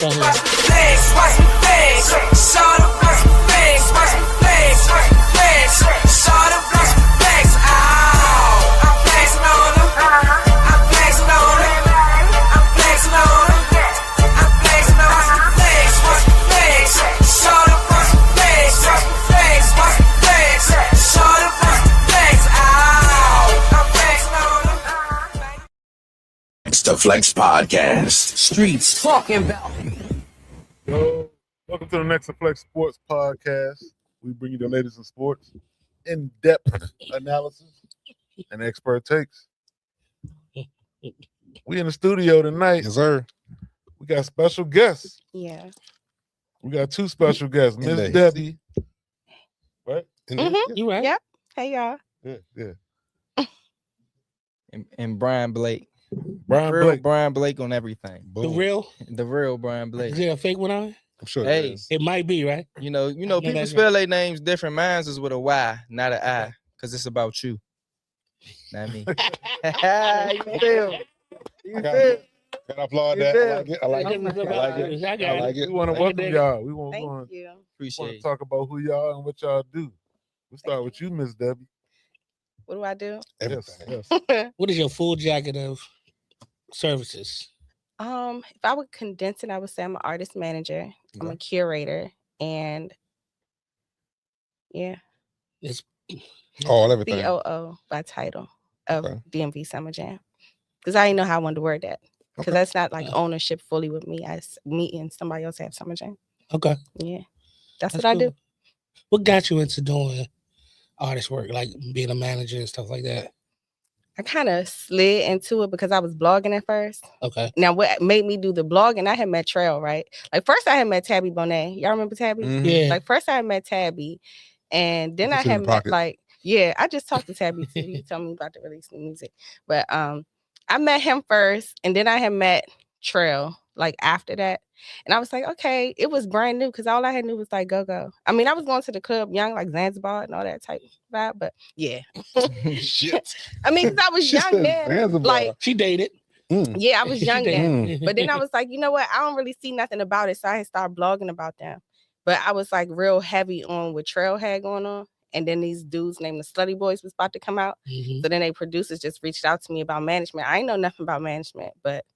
Go ahead. Watch me flex, watch me flex. Shawty, watch me flex, watch me flex, watch me flex. Shawty, watch me flex. Ow, I'm flexing on them. I'm flexing on them. I'm flexing on them. I'm flexing on them. Watch me flex, shawty, watch me flex, watch me flex, watch me flex. Shawty, watch me flex. Ow, I'm flexing on them. It's the Flex Podcast. Streets talking about. Yo, welcome to the Next Flex Sports Podcast. We bring you the latest in sports, in-depth analysis, and expert takes. We in the studio tonight. Yes, sir. We got special guests. Yeah. We got two special guests. Miss Indeed. Debbie. Right? You right? Yeah. Hey, y'all. Yeah. And Brian Blake. Brian Real Blake. Brian Blake on everything. The real? The real Brian Is Blake. there a fake one on it? I'm sure. Hey. It is. It might be, right? You know, people that's spell their names different. Mine's is with a Y, not an I, because it's about you. Not me. You feel? You feel? Can I applaud You that? feel? I like it. I like it. I like it. I I got like it. it. We want to welcome y'all. We want Thank to you. Appreciate it. talk about who y'all are and what y'all do. We'll start with you, Miss Debbie. What do I do? Everything. Yes. What is your full jacket of services? If I would condense it, I would say I'm an artist manager. I'm a Okay. curator, and yeah, It's All everything. COO by title of Okay. DMV Summer Jam. Because I didn't know how I wanted to word that. Because Okay. that's not like ownership fully with me. Me and somebody else have Summer Jam. okay. Yeah, that's That's what I cool. do. What got you into doing artist work, like being a manager and stuff like that? I kind of slid into it because I was blogging at first. Okay. Now, what made me do the blogging, I had met Trail, right? Like, first I had met Tabby Bonet. Y'all remember Tabby? Mhm. Yeah. Like, first I had met Tabby, and then I Put it in had the met, pocket. like, yeah, I just talked to Tabby too. He told me about to release new music. But I met him first, and then I had met Trail, like, after that. And I was like, okay, it was brand new because all I had knew was like go-go. I mean, I was going to the club young, like Zanzibar and all that type vibe, but yeah. Shit. I mean, because I was She young said then. Zanzibar. Like, She dated. yeah, I was young She then. dated. But then I was like, you know what? I don't really see nothing about it. So I had started blogging about them. But I was like real heavy on what Trail had going on. And then these dudes named the Slutty Boys was about to come out. Mhm. So then they producers just reached out to me about management. I ain't know nothing about management, but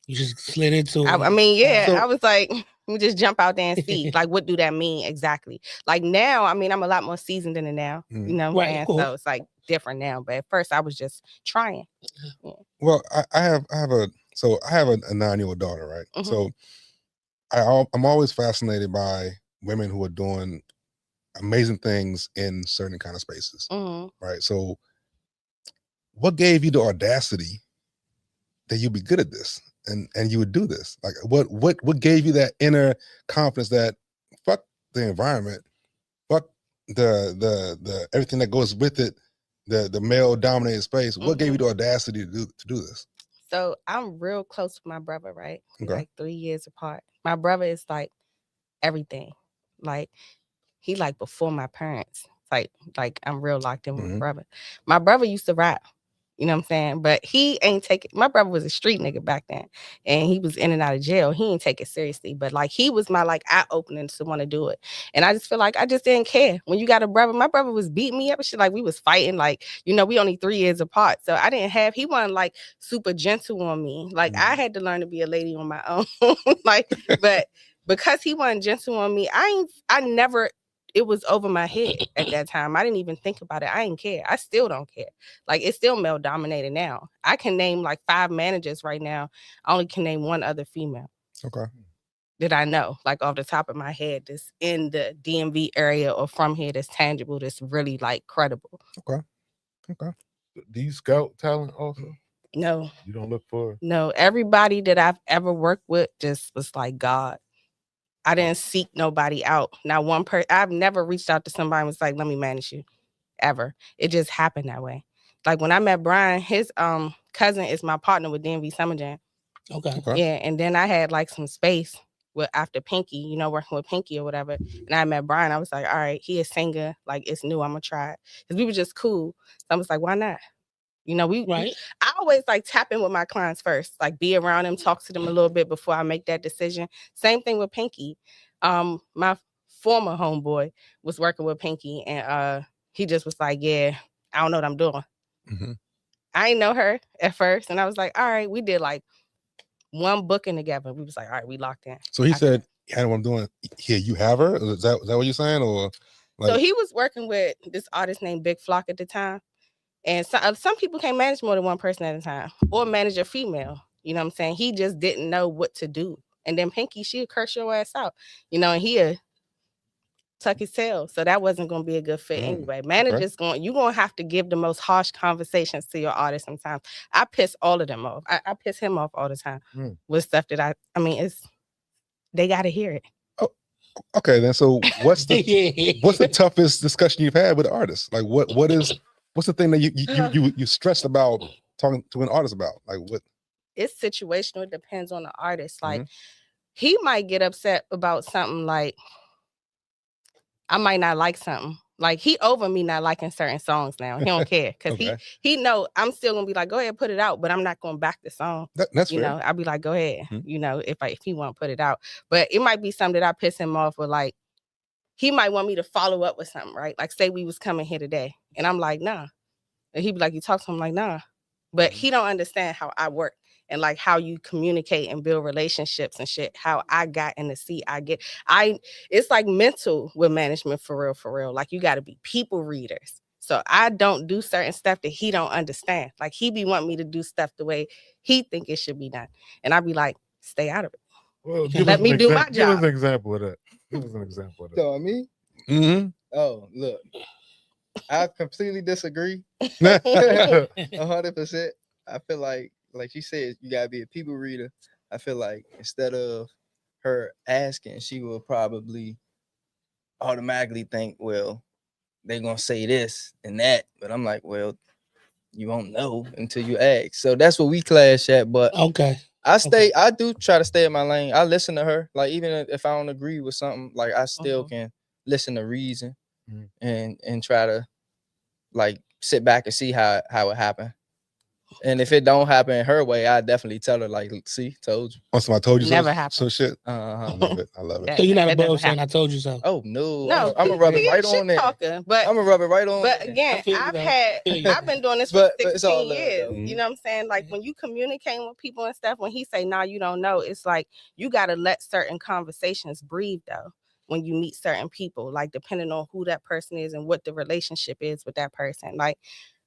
You just slid into it. I mean, yeah, So- I was like, let me just jump out there and see, like, what do that mean exactly? Like now, I mean, I'm a lot more seasoned in it now, Mm. you know what I'm Right, of saying? So course. it's like different now. But at first I was just trying. Well, I have a 9-year-old daughter, right? Mhm. So I'm always fascinated by women who are doing amazing things in certain kind of spaces, Mhm. right? So, what gave you the audacity that you'd be good at this and you would do this? Like, what gave you that inner confidence that fuck the environment, fuck the everything that goes with it, the male dominated space? What gave you the audacity to do this? So I'm real close with my brother, right? We're Okay. like 3 years apart. My brother is like everything. Like he like before my parents. Like I'm real locked in with my Mhm. brother. My brother used to rap. You know what I'm saying? But he ain't take it. My brother was a street nigga back then. And he was in and out of jail. He ain't take it seriously. But like he was my like eye opening to want to do it. And I just feel like I just didn't care. When you got a brother, my brother was beating me up and shit. Like we was fighting. Like, you know, we only 3 years apart. So I didn't have, he wasn't like super gentle on me. Like I had to learn to be a lady on my own. Like, but because he wasn't gentle on me, I never, it was over my head at that time. I didn't even think about it. I didn't care. I still don't care. Like it's still male dominated now. I can name like 5 managers right now. I only can name 1 other female Okay. that I know, like off the top of my head, that's in the DMV area or from here, that's tangible, that's really like credible. Okay. Do you scout talent also? No, You don't look for no. Everybody that I've ever worked with just was like God. I didn't seek nobody out. Not one person. I've never reached out to somebody and was like, let me manage you. Ever. It just happened that way. Like when I met Brian, his cousin is my partner with DMV Summer Jam. Okay. Okay. Yeah, and then I had like some space with after Pinky, you know, working with Pinky or whatever. And I met Brian. I was like, all right, he a singer. Like it's new. I'm gonna try it. Because we were just cool. So I was like, why not? You know, Right. I always like tap in with my clients first, like be around them, talk to them a little bit before I make that decision. Same thing with Pinky. My former homeboy was working with Pinky, and he just was like, yeah, I don't know what I'm doing. Mhm. I didn't know her at first, and I was like, all right, we did like one booking together. We was like, all right, we locked in. So he After said, "Yeah, what I'm doing here. You have her? Is that what you're saying, or so he was working with this artist named Big Flock at the time. And some people can't manage more than one person at a time or manage a female. You know what I'm saying? He just didn't know what to do. And then Pinky, she'd curse your ass out, you know, and he'd tuck his tail. So that wasn't going to be a good fit anyway. Managers you're going to have to give the most harsh conversations to your artist sometimes. I piss all of them off. I piss him off all the time with stuff that I mean, they got to hear it. okay? Then so what's the toughest discussion you've had with artists? Like what's the thing that you stressed about talking to an artist about? Like what? It's situational. It depends on the artist. Like he might get upset about something, like I might not like something. Like he over me not liking certain songs now. He don't care because he know I'm still gonna be like, go ahead, put it out, but I'm not gonna back the song. That's you fair. know, I'll be like, go ahead, you know, if he want to put it out. But it might be something that I piss him off with, like he might want me to follow up with something, right? Like say we was coming here today, and I'm like, nah. And he'd be like, you talk to him, like, nah. But he don't understand how I work and like how you communicate and build relationships and shit. How I got in the seat it's like mental with management for real. Like you got to be people readers. So I don't do certain stuff that he don't understand. Like he be wanting me to do stuff the way he think it should be done. And I'd be like, stay out of it. Well, let me do my job. Give us an example of that. Give us an example of that. So me? Oh, look. I completely disagree. 100%. I feel like you said, you gotta be a people reader. I feel like instead of her asking, she will probably automatically think, well, they're gonna say this and that. But I'm like, well, you won't know until you ask. So that's what we clash at. But I do try to stay in my lane. I listen to her. Like even if I don't agree with something, like I still can listen to reason and try to like sit back and see how it happened. And if it don't happen her way, I definitely tell her, like, see, told you. Oh, so I told you Never so, happened. so shit. I love it. I love it. So you're not above saying I told you so. Oh no. No, I'm gonna rub it right on there. But I'm gonna rub it right on. But again, I've been doing this for 16 years. You know what I'm saying? Like when you communicating with people and stuff, when he say, nah, you don't know, it's like you gotta let certain conversations breathe though. When you meet certain people, like depending on who that person is and what the relationship is with that person. Like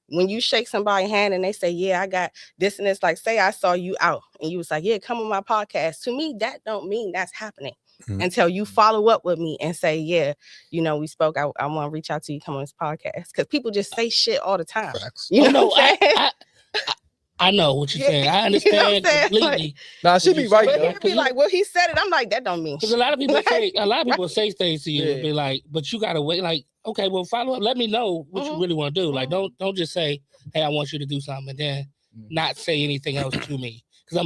when you shake somebody's hand and they say, yeah, I got this and this, like say I saw you out and you was like, yeah, come on my podcast. To me, that don't mean that's happening until you follow up with me and say, yeah, you know, we spoke. I want to reach out to you, come on this podcast. Because people just say shit all the time. Facts. You know what I'm saying? I know what you're saying. I understand completely. Nah, she be right. But he'd be like, well, he said it. I'm like, that don't mean shit. Because a lot of people say things to you and be like, but you gotta wait. Like, okay, well, follow up. Let me know what you really want to do. Like, don't just say, hey, I want you to do something, and then not say anything else to me. Because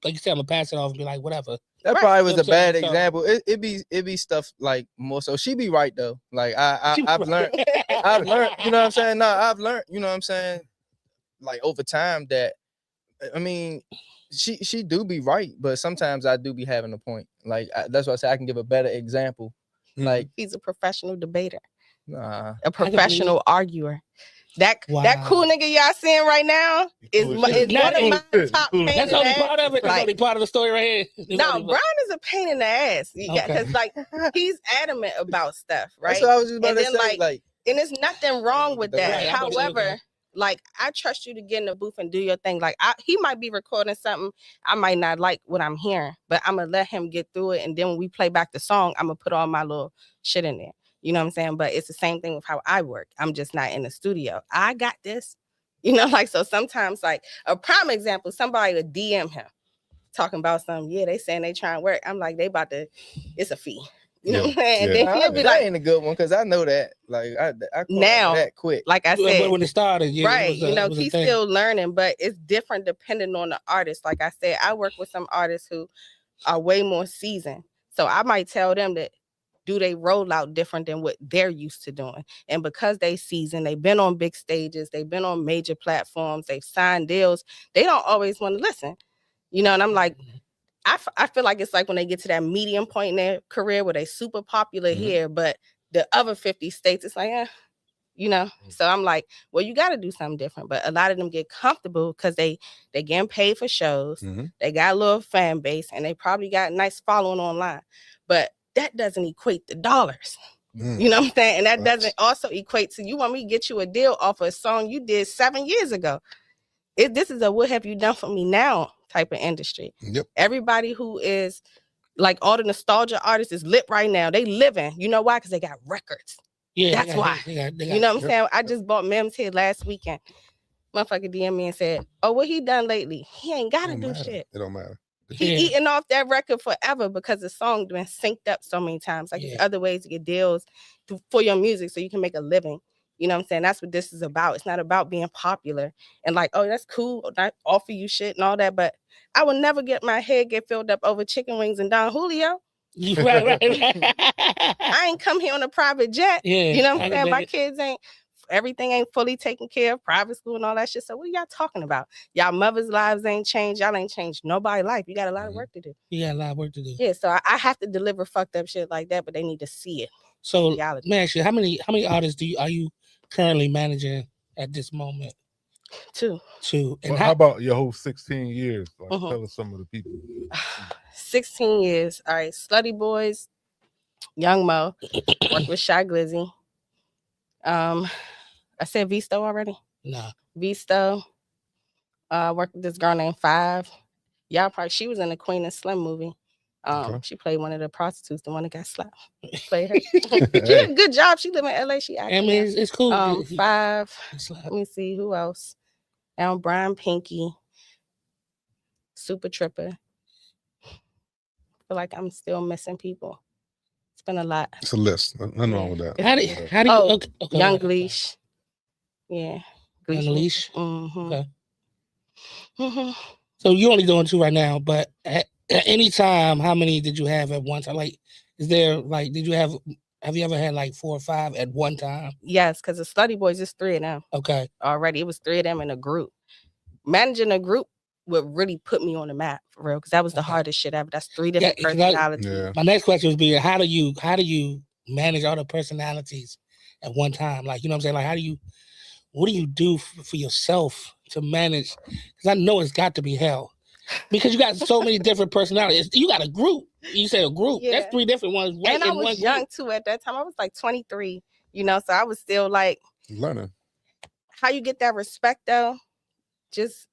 like you said, I'm gonna pass it off and be like, whatever. That probably was a bad example. It be stuff like more so. She be right though. Like I've learned. You know what I'm saying? No, I've learned. You know what I'm saying? Like over time that, I mean, she do be right, but sometimes I do be having a point. Like that's why I say I can give a better example. Like he's a professional debater, a professional arguer. That cool nigga y'all seeing right now is one of my top pain in the ass. That's only part of it. That's only part of the story right here. No, Brian is a pain in the ass. Because like he's adamant about stuff, right? That's what I was just about to say. Like, and there's nothing wrong with that. Right, However, like I trust you to get in the booth and do your thing. Like he might be recording something, I might not like what I'm hearing, but I'm gonna let him get through it. And then when we play back the song, I'm gonna put all my little shit in there. You know what I'm saying? But it's the same thing with how I work. I'm just not in the studio. I got this. You know, like so sometimes like a prime example, somebody would DM him talking about something. Yeah, they saying they trying to work. I'm like, they about to, it's a fee. You know what I'm saying? And then he'll be that like, ain't a good one because I know that. Like I now that quick. Like I said, when it started, right? You know, he's still learning, but it's different depending on the artist. Like I said, I work with some artists who are way more seasoned, so I might tell them that do they roll out different than what they're used to doing? And because they seasoned, they've been on big stages, they've been on major platforms, they've signed deals, they don't always want to listen. You know, and I'm like, I feel like it's like when they get to that medium point in their career where they super popular here, but the other 50 states, it's like, you know. So I'm like, well, you got to do something different. But a lot of them get comfortable because they getting paid for shows. They got a little fan base, and they probably got a nice following online. But that doesn't equate to dollars. You know what I'm saying? And that doesn't also equate to, you want me to get you a deal off of a song you did 7 years ago. This is a what have you done for me now type of industry. Everybody who is like all the nostalgia artists is lit right now. They living. You know why? Because they got records. Yeah, that's why. You know what I'm saying? I just bought Mims here last weekend. Motherfucker DM me and said, "Oh, what he done lately? He ain't gotta do shit. It don't matter. He eating off that record forever because the song been synced up so many times. Like there's other ways to get deals for your music so you can make a living. You know what I'm saying? That's what this is about. It's not about being popular and like, oh, that's cool. I offer you shit and all that. But I will never get my head get filled up over chicken wings and Don Julio. Right. I ain't come here on a private jet. You know what I'm saying? My kids everything ain't fully taken care of, private school and all that shit. So what are y'all talking about? Y'all mothers' lives ain't changed. Y'all ain't changed nobody's life. You got a lot of work to do. You got a lot of work to do. Yeah, so I have to deliver fucked up shit like that, but they need to see it. So let me ask you, how many artists are you currently managing at this moment? Two. And how about your whole 16 years? Like, tell us some of the people. 16 years. All right. Slutty Boys, Young Mo, worked with Shy Glizzy. I said Visto already? No. Visto. Worked with this girl named Five. Y'all probably, she was in the Queen and Slim movie. She played one of the prostitutes, the one that got slapped. Played her. She did a good job. She live in LA. She acted. I mean, it's cool. Five. Let me see who else. Brian Pinky. Super Tripper. Feel like I'm still missing people. It's been a lot. It's a list. Nothing wrong with that. How do you okay, Young Leash. Yeah. Young Leash. Okay. So you're only doing 2 right now, but at any time, how many did you have at one time? Like, is there like, have you ever had like 4 or 5 at one time? Yes, because the Slutty Boys is 3 of them. Okay. Already. It was 3 of them in a group. Managing a group would really put me on the map for real, because that was the hardest shit ever. That's 3 different personalities. My next question would be, how do you manage all the personalities at one time? Like, you know what I'm saying? Like, what do you do for yourself to manage? Because I know it's got to be hell. Because you got so many different personalities. You got a group. You say a group. Yeah. That's 3 different ones. Right, and I was young too at that time. I was like 23, you know, so I was still like learning. How you get that respect though? Just,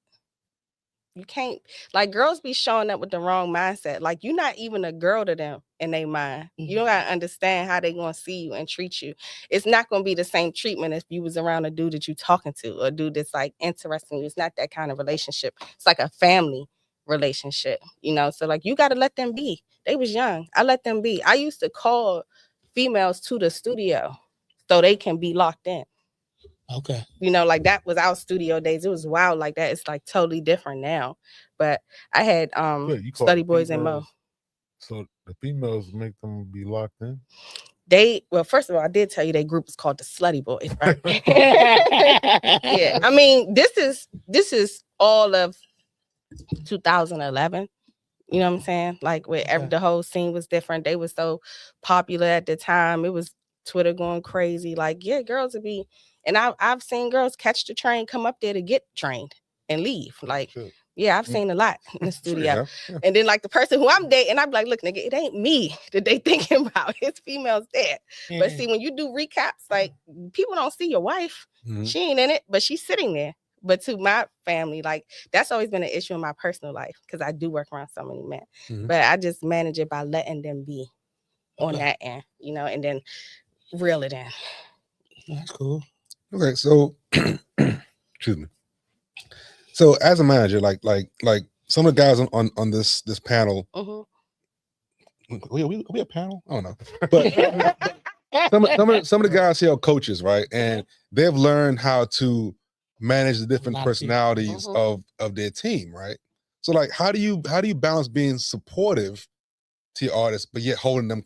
you can't, like, girls be showing up with the wrong mindset. Like, you're not even a girl to them in their mind. You don't gotta understand how they gonna see you and treat you. It's not gonna be the same treatment if you was around a dude that you talking to, or a dude that's like interesting you. It's not that kind of relationship. It's like a family relationship, you know. So like, you got to let them be. They was young. I let them be. I used to call females to the studio so they can be locked in. Okay. You know, like that was our studio days. It was wild like that. It's like totally different now. But I had Slutty Boys and Mo. So the females make them be locked in? Well, first of all, I did tell you their group is called the Slutty Boys, right? Yeah. I mean, this is all of 2011. You know what I'm saying? Like, where the whole scene was different. They were so popular at the time. It was Twitter going crazy. Like, yeah, girls would be, and I've seen girls catch the train, come up there to get trained and leave. Like, yeah, I've seen a lot in the studio. Yeah. And then like the person who I'm dating, I'm like, look, nigga, it ain't me that they thinking about. It's females there. Yeah. But see, when you do recaps, like, people don't see your wife. She ain't in it, but she's sitting there. But to my family, like, that's always been an issue in my personal life, because I do work around so many men. But I just manage it by letting them be on that end, you know, and then reel it in. That's cool. Okay, so excuse me. So as a manager, like some of the guys on this panel, are we a panel? I don't know, but some of the guys here are coaches, right? And they've learned how to manage the different personalities of their team, right? So like, how do you balance being supportive to your artists, but yet holding them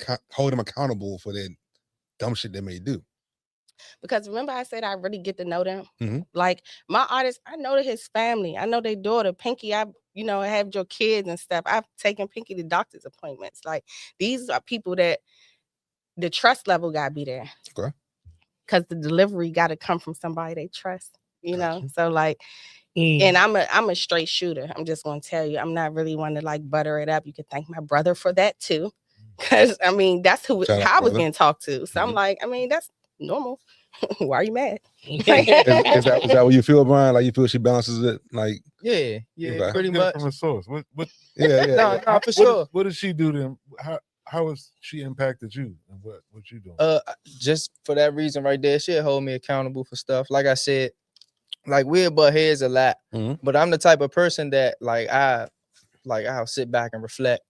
accountable for their dumb shit they may do? Because remember I said I really get to know them. Mhm. Like my artist, I know his family. I know their daughter, Pinky. I have your kids and stuff. I've taken Pinky to doctor's appointments. Like these are people that the trust level gotta be there. Okay. Because the delivery gotta come from somebody they trust. You know, Gotcha. so like, Mm. and I'm a straight shooter. I'm just gonna tell you, I'm not really one to like butter it up. You could thank my brother for that too. Cause I mean, that's Shout out, how I was brother. getting talked to. So I'm Mhm. like, I mean, that's normal. Why are you mad? Is that what you feel, Brian? Like you feel she balances it? Like Yeah, Okay. pretty Get it much. from a source. What yeah. No, for sure. what did she do to him? How has she impacted you and what you doing? Just for that reason right there, she'll hold me accountable for stuff. Like I said, like we'll butt heads a lot, Mhm. but I'm the type of person that I'll sit back and reflect.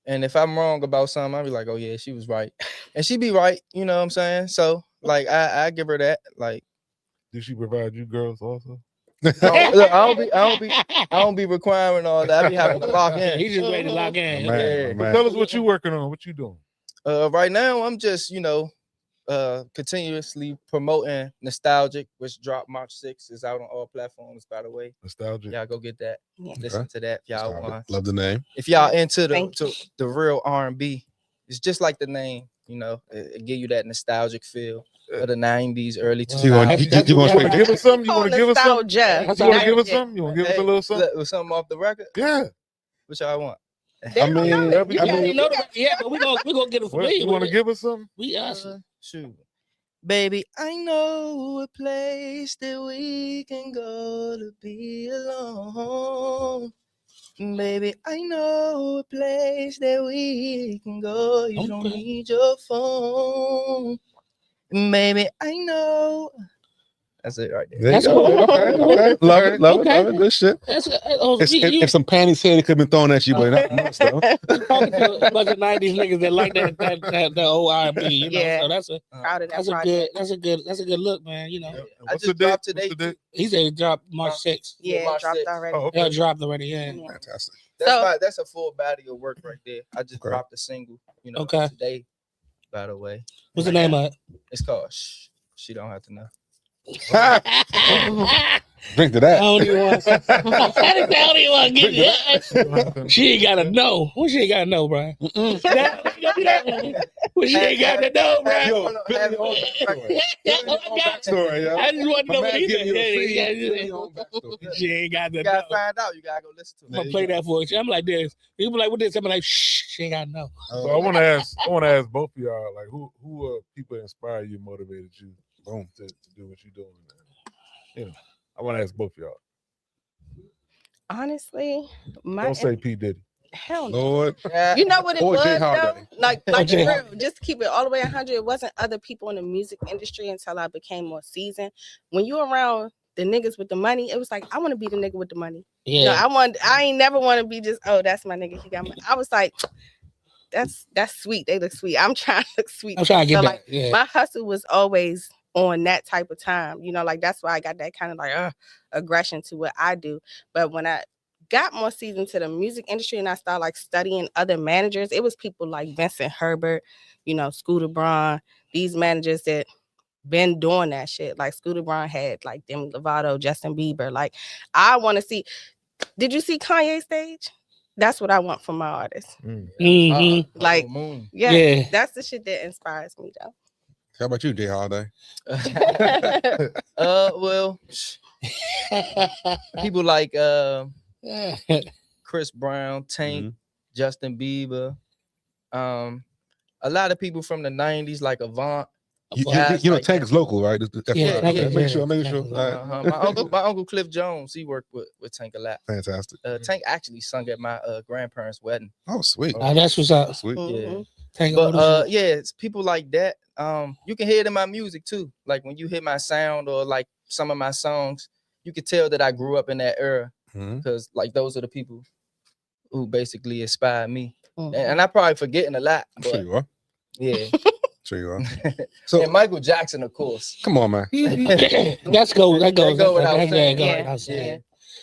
And if I'm wrong about something, I'll be like, oh yeah, she was right. And she be right, you know what I'm saying? So like I give her that. Like Did she provide you girls also? look, I don't be requiring all that. I be having to lock in. He's just ready to lock in. My man, Yeah. my But man. tell us what you working on. What you doing? Right now I'm just, continuously promoting Nostalgic, which dropped March 6th, is out on all platforms, by the way. Nostalgic. Y'all go get that. Yeah. Listen to that if y'all Stop it. want. Love the name. If y'all into Thank the real R&B, it's just like the name, it give you that nostalgic feel of the 90s, early Well, 2000s. You gonna You want to straight give us something? You want to give us something? Nostalgia. You want to give us Yeah. something? You want to give us a little something? Look, something off the record? Yeah. What y'all want? I mean, You I already mean, know the- yeah, but we're gonna get it What, familiar you with want to it. give us something? We us. Shoot. Baby, I know a place that we can go to be alone. Baby, I know a place that we can go. You don't Okay. need your phone. Baby, I know. That's it right there. there you That's go. cool. Okay. Love it. Okay. Good shit. That's If some panties here, it could have been thrown at you, but not much though. talking to a bunch of '90s niggas that like that old R&B. You know, Yeah. so that's a Proud of that that's a project. good look, man. You know, And I what's just the date? dropped What's today. the date? he said it dropped March 6th. Yeah, March dropped 6th. already. Oh, Yeah, okay. it dropped already. Yeah. Yeah. Fantastic. So- That's a full body of work right there. I just Okay. dropped a single, Okay. today, by the way. What's the name of It's called Shh. She don't have to know. it? Drink to I that. don't even want to. I don't even want to get it. She ain't gotta know. What she ain't gotta know, Brian? What she ain't gotta know, Brian? Yo, fill your own backstory. Fill your own backstory, yo. I just want to My know man what he giving you a free- said. fill your own backstory. She ain't got to You know. gotta find out. You gotta go listen to I'm it. gonna play that for you. I'm like this. People like, what this? I'm like, shh, she ain't gotta know. So I want to ask both of y'all, like, who people inspire you, motivated you, Boom. to do what you're doing? I want to ask both of y'all. Honestly, Don't say P Diddy. hell no. Lord. You know what it Or was Jay though? Holiday. Like Jay for real, just to keep it all the way 100. It wasn't other people in the music industry until I became more seasoned. When you around the niggas with the money, it was like I want to be the nigga with the money. You know, Yeah. I ain't never want to be just, oh, that's my nigga. He got money. I was like, that's sweet. They look sweet. I'm trying to look sweet. I'm trying to get So, that. like, Yeah. my hustle was always on that type of time, like that's why I got that kind of like aggression to what I do. But when I got more seasoned to the music industry and I started like studying other managers, it was people like Vincent Herbert, Scooter Braun, these managers that been doing that shit. Like Scooter Braun had like Demi Lovato, Justin Bieber. Like I want to see. Did you see Kanye stage? That's what I want from my artists. Mhm. Like, Moon. Yeah, Yeah. that's the shit that inspires me though. How about you, Jay Holiday? Well, people like Chris Brown, Tank, Mhm. Justin Bieber, a lot of people from the 90s like Avant. You Guys know, like Tank that. is local, right? That's Yeah, right. Tank Okay, is- make sure. yeah, Make sure. Tank is- All right. My uncle Cliff Jones, he worked with Tank a lot. Fantastic. Tank actually sung at my grandparents' wedding. Oh, sweet. That's what's up. Sweet. Mhm. Take But ownership. yeah, it's people like that. You can hear it in my music too. Like when you hear my sound or like some of my songs, you can tell that I grew up in that era Mhm. because like those are the people who basically inspired me. Mhm. And I'm probably forgetting a lot, I'm sure but you are. yeah. Sure you are. So And Michael Jackson, of course. come on, man. That goes without saying. go Yeah, without saying. yeah.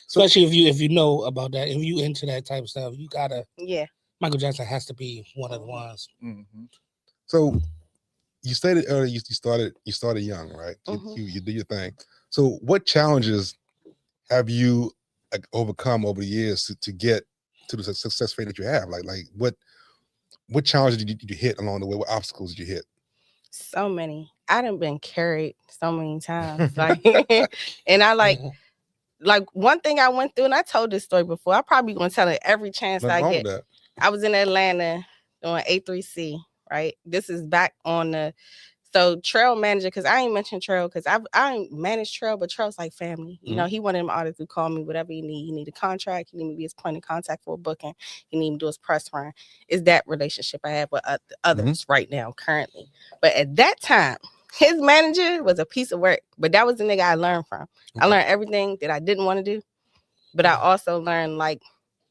Especially if you know about that, if you into that type of stuff, you gotta Yeah. Michael Jackson has to be one of the ones. Mm-hmm. So you stated earlier you started young, right? Mhm. You do your thing. So what challenges have you overcome over the years to get to the success rate that you have? Like what challenges did you hit along the way? What obstacles did you hit? So many. I done been carried so many times. Like, and I like one thing I went through, and I told this story before. I probably gonna tell it every chance Nothing I wrong get. with that. I was in Atlanta doing A3C, right? This is back on the Trail manager, because I ain't mentioned Trail because I ain't managed Trail, but Trail's like family. You know, he one of them artists who call me whatever you need. You need a contract, you need me to be his point of contact for a booking, you need me to do his press run. It's that relationship I have with others right now, currently. But at that time, his manager was a piece of work, but that was the nigga I learned from. I learned everything that I didn't want to do, but I also learned like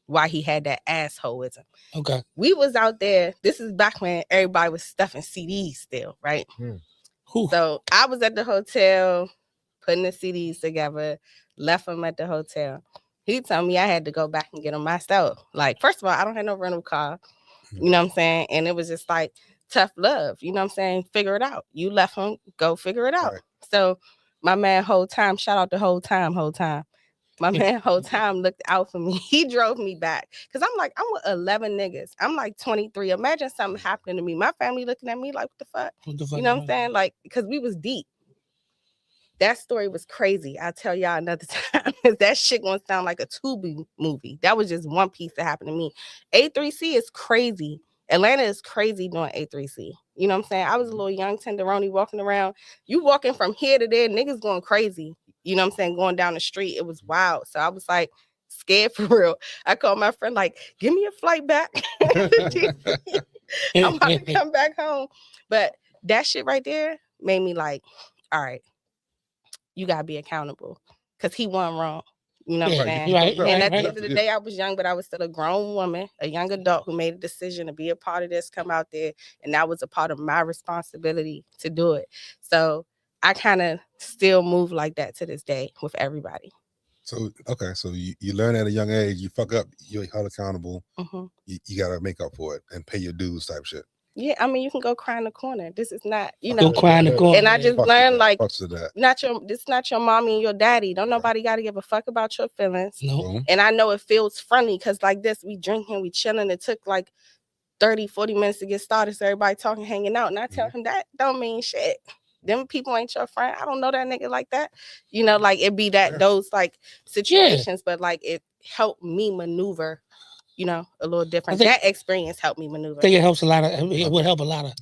why he had that assholeism. Okay. We was out there. This is back when everybody was stuffing CDs still, right? So I was at the hotel putting the CDs together, left them at the hotel. He told me I had to go back and get them myself. Like, first of all, I don't have no rental car. You know what I'm saying? And it was just like tough love. You know what I'm saying? Figure it out. You left him, go figure it out. Right. So my man whole time, shout out the whole time. My man whole time looked out for me. He drove me back. Cause I'm like, I'm with 11 niggas. I'm like 23. Imagine something happening to me. My family looking at me like, what the fuck? What the fuck? You know what I'm saying? Like, because we was deep. That story was crazy. I'll tell y'all another time. That shit gonna sound like a Tubi movie. That was just one piece that happened to me. A3C is crazy. Atlanta is crazy doing A3C. You know what I'm saying? I was a little young tenderoni walking around. You walking from here to there, niggas going crazy. You know what I'm saying? Going down the street. It was wild. So I was like scared for real. I called my friend, like, give me a flight back. I'm about to come back home. But that shit right there made me like, all right, you gotta be accountable. Cause he wasn't wrong. You know what I'm saying? Right, And at the right. end of the day, I was young, but I was still a grown woman, a young adult who made a decision to be a part of this, come out there. And that was a part of my responsibility to do it. So I kind of still move like that to this day with everybody. So okay, so you learn at a young age, you fuck up, you're held accountable. You gotta make up for it and pay your dues type shit. Yeah, I mean, you can go cry in the corner. This is not, you know. Go cry in the corner. And I just Fuck learned, that. like, Fuck to that. this not your mommy and your daddy. Don't nobody got to give a fuck about your feelings. No. And I know it feels friendly because like this, we drinking, we chilling. It took like 30, 40 minutes to get started. So everybody talking, hanging out. And I tell him that don't mean shit. Them people ain't your friend. I don't know that nigga like that. You know, like it be that those like situations, but like it helped me maneuver, you know, a little different. That experience helped me maneuver. I think it helps a lot of, it would help a lot of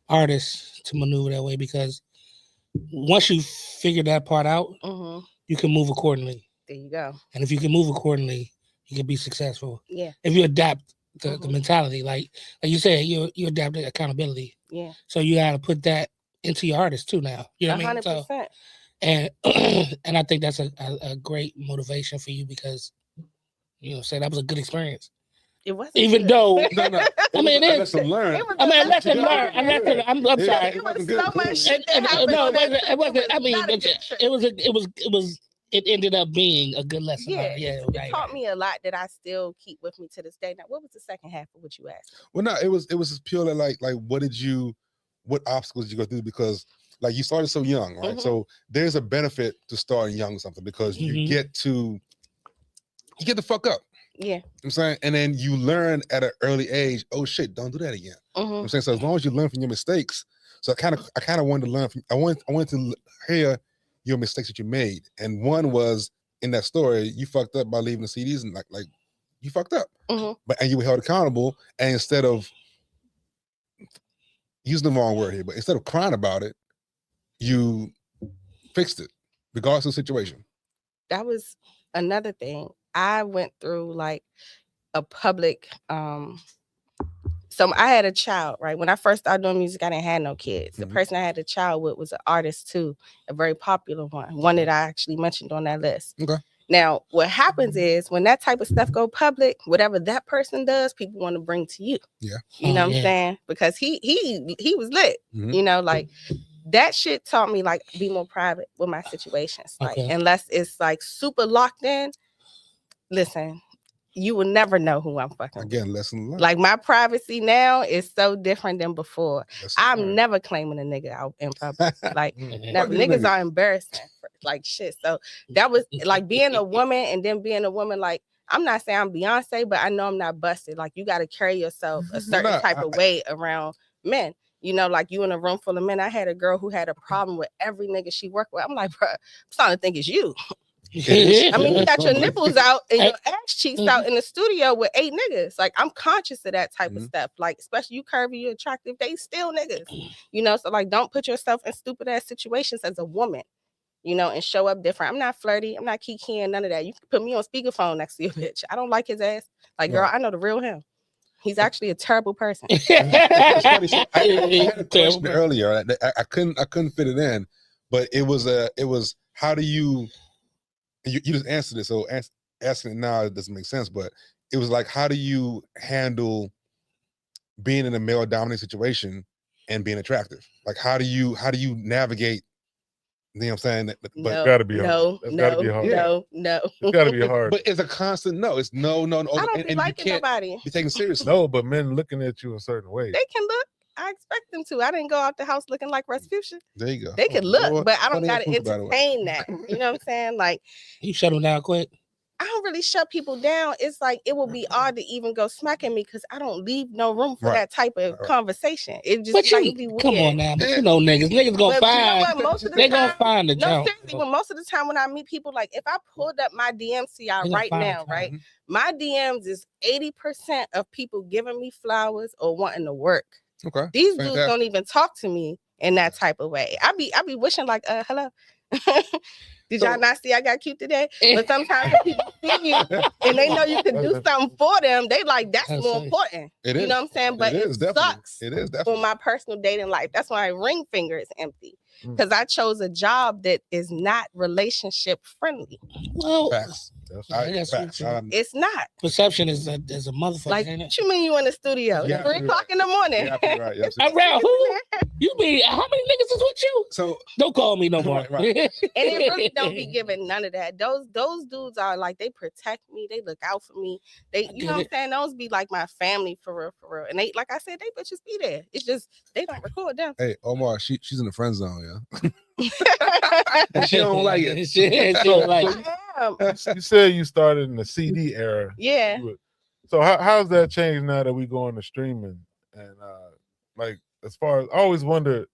artists to maneuver that way, because once you figure that part out, you can move accordingly. There you go. And if you can move accordingly, you can be successful. Yeah. If you adapt the mentality, like you said, you adapt the accountability. Yeah. So you got to put that into your artist too now. You know what I mean? 100%. So, and I think that's a great motivation for you, because you know, say that was a good experience. It wasn't even good. though I mean, it is. lesson learned. I mean, lesson learned. I'm sorry. It was so much shit that happened. No, on that it trip. wasn't. I mean, Not a good trip. it ended up being a good lesson. Yeah, Yeah, it right. taught me a lot that I still keep with me to this day. Now, what was the second half of what you asked? Well, no, it was just purely like what obstacles did you go through? Because like you started so young, right? So there's a benefit to starting young or something, because you get to fuck up. Yeah. You know what I'm saying? And then you learn at an early age, oh shit, don't do that again. You know what I'm saying? So as long as you learn from your mistakes, so I kind of wanted to learn from, I wanted to hear your mistakes that you made. And one was in that story, you fucked up by leaving the CDs, and like you fucked up. And you were held accountable, and instead of using the wrong word here, but instead of crying about it, you fixed it, regardless of the situation. That was another thing. I went through like a public, so I had a child, right? When I first started doing music, I didn't have no kids. The person I had a child with was an artist too, a very popular one that I actually mentioned on that list. Okay. Now, what happens is when that type of stuff go public, whatever that person does, people want to bring to you. Yeah. You know what I'm saying? Because he was lit. You know, like that shit taught me like be more private with my situations. Like unless it's like super locked in. Listen, you will never know who I'm fucking with. Again, lesson learned. Like my privacy now is so different than before. Lesson I'm learned. never claiming a nigga out in public. Like never. these Niggas niggas. are embarrassing for, like shit. So that was like being a woman and then being a woman. Like I'm not saying I'm Beyonce, but I know I'm not busted. Like you got to carry yourself a certain Nah, type of way around men. You know, like you in a room full of men. I had a girl who had a problem with every nigga she worked with. I'm like, bro, I'm starting to think it's you. I mean, you got your nipples out and your ass cheeks out in the studio with 8 niggas. Like, I'm conscious of that type of stuff. Like, especially you curvy, you attractive, they still niggas. You know, so like, don't put yourself in stupid ass situations as a woman. You know, and show up different. I'm not flirty. I'm not kikiing, none of that. You can put me on speakerphone next to your bitch. I don't like his ass. Like, girl, I know the real him. He's actually a terrible person. It's funny, so I had a question earlier. I couldn't fit it in, but it was how do you just answered it. So asking it now, it doesn't make sense, but it was like, how do you handle being in a male dominated situation and being attractive? Like, how do you navigate? You know what I'm saying? But No, gotta be hard. no, That's no, gotta be hard. no. It's gotta be hard. but it's a constant no. It's no. I don't be and liking you can't nobody. be taken seriously. No, but men looking at you a certain way. They can look. I expect them to. I didn't go out the house looking like Rasputia. There you go. They can look, Lord, but I don't funny gotta food, by the way. entertain that. You know what I'm saying? Like, You shut them down quick. I don't really shut people down. It's like it will be odd to even go smacking me because I don't leave no room for Right. that type of conversation. It just But like you, it'd be weird. come on now, but you know niggas gonna But you know find, what? Most of the they gonna time- find the No, jump. seriously, but most of the time when I meet people, like if I pulled up my DMs to y'all They gonna right find now, it, right? Mhm. My DMs is 80% of people giving me flowers or wanting to work. Okay. These dudes Fantastic. don't even talk to me in that type of way. I be wishing like, hello. Did y'all So- not see I got cute today? But sometimes when people see you and they know you can do something for them, they like that's That's more it. important. It You is. know what I'm saying? But it is definitely. sucks It is for definitely. my personal dating life. That's why ring finger is empty. Mm. Because I chose a job that is not relationship friendly. Well, Facts. That's I guess Facts. we can- It's not. perception is a motherfucker, Like, ain't it? what you mean you in the studio? Yeah, It's 3 yeah. o'clock in the morning. You're absolutely right. You're Hey, absolutely Ralph, who? You be how many niggas is with you? So Don't call me no more. Right, And it really don't be giving none of that. Those dudes are like they protect me, they look out for me. They, you know what I'm saying? Those be like my family for real. And they, like I said, they bitches be there. It's just they don't record them. hey, Omar, she's in the friend zone, yeah. And she don't like it. she don't like it. You said you started in the CD era. Yeah. So how's that changed now that we go into streaming? And like as far as I always wonder,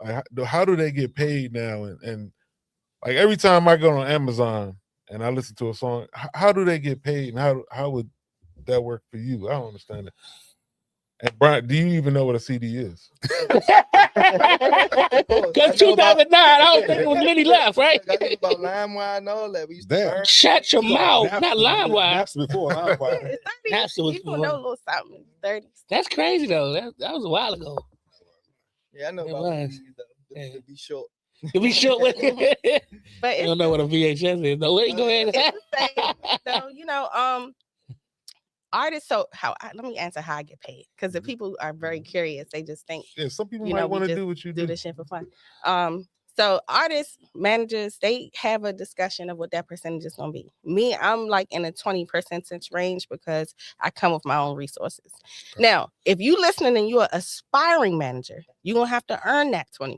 like how do they get paid now? And like every time I go on Amazon and I listen to a song, how do they get paid? And how would that work for you? I don't understand it. And Brian, do you even know what a CD is? Because 2009, I don't think it was many left, right? I think about LimeWire and all that. We used to Damn. burn. Shut your mouth. Napster- Not LimeWire. Napster before LimeWire. It's 30s. Napster was People the know a one. little something. 30s. That's crazy though. That was a while ago. Yeah, I know It about was. these, though. Yeah. To be short. To be short with you But it's don't know what a VHS is. No, wait, go ahead. it's the same. So, you know, artists, so let me answer how I get paid. Because the people are very curious. They just think Yeah, some people You might know, we want to just do what you do do. this shit for fun. So artists, managers, they have a discussion of what that percentage is gonna be. Me, I'm like in a 20% range because I come with my own resources. Now, if you listening and you're an aspiring manager, you're gonna have to earn that 20%.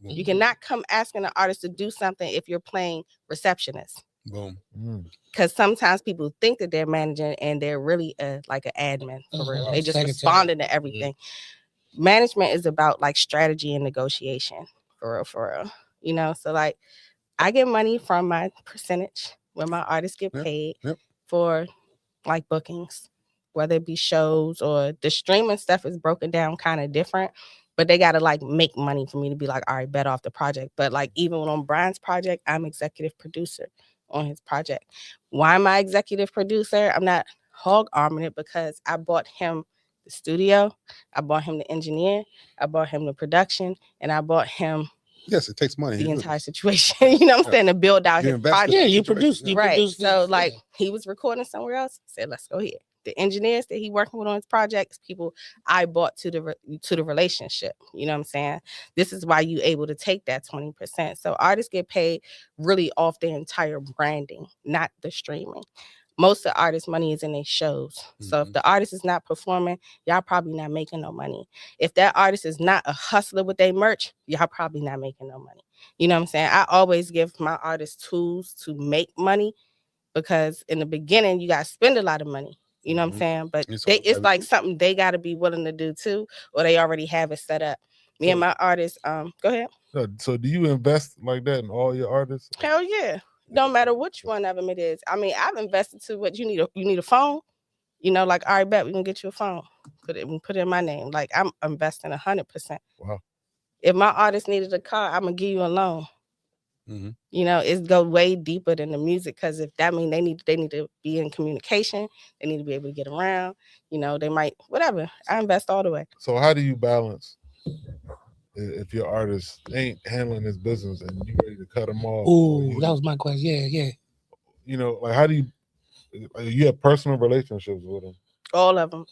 You cannot come asking an artist to do something if you're playing receptionist. Boom. Because sometimes people think that they're managing and they're really like an admin for real. Mhm. They just Secretary. responding to everything. Management is about like strategy and negotiation for real. You know, so like I get money from my percentage when my artists get Yep, paid yep. for like bookings, whether it be shows or the streaming stuff is broken down kind of different. But they gotta like make money for me to be like, all right, bet off the project. But like even on Brian's project, I'm executive producer on his project. Why am I executive producer? I'm not hog arming it because I bought him the studio, I bought him the engineer, I bought him the production, and I bought him Yes, it takes money. the You entire situation. You know what I'm saying? To build out You his invested. project. Yeah, you Situation. produced. You Right. produced So it. like he was recording somewhere else. Said, let's go here. The engineers that he working with on his projects, people I bought to the relationship. You know what I'm saying? This is why you able to take that 20%. So artists get paid really off their entire branding, not the streaming. most of the artists' money is in their shows. So if Mhm. the artist is not performing, y'all probably not making no money. If that artist is not a hustler with their merch, y'all probably not making no money. You know what I'm saying? I always give my artists tools to make money, because in the beginning you gotta spend a lot of money. You know what I'm Mhm. saying? But You saw they, the it's like revenue. something they gotta be willing to do too, or they already have it set up. Me and So- my artists, go ahead. So do you invest like that in all your artists? Hell yeah. Don't matter which one of them it is. I mean, I've invested to what you need a phone. You know, like, all right, bet we can get you a phone. Put it in my name. Like, I'm investing 100%. Wow. If my artist needed a car, I'm gonna give you a loan. Mhm. You know, it's go way deeper than the music, because if that means they need to be in communication, they need to be able to get around. You know, they might whatever. I invest all the way. So how do you balance if your artist ain't handling his business and you ready to cut him off? or Ooh, that was my question. Yeah. You know, like how do you have personal relationships with them? All of them.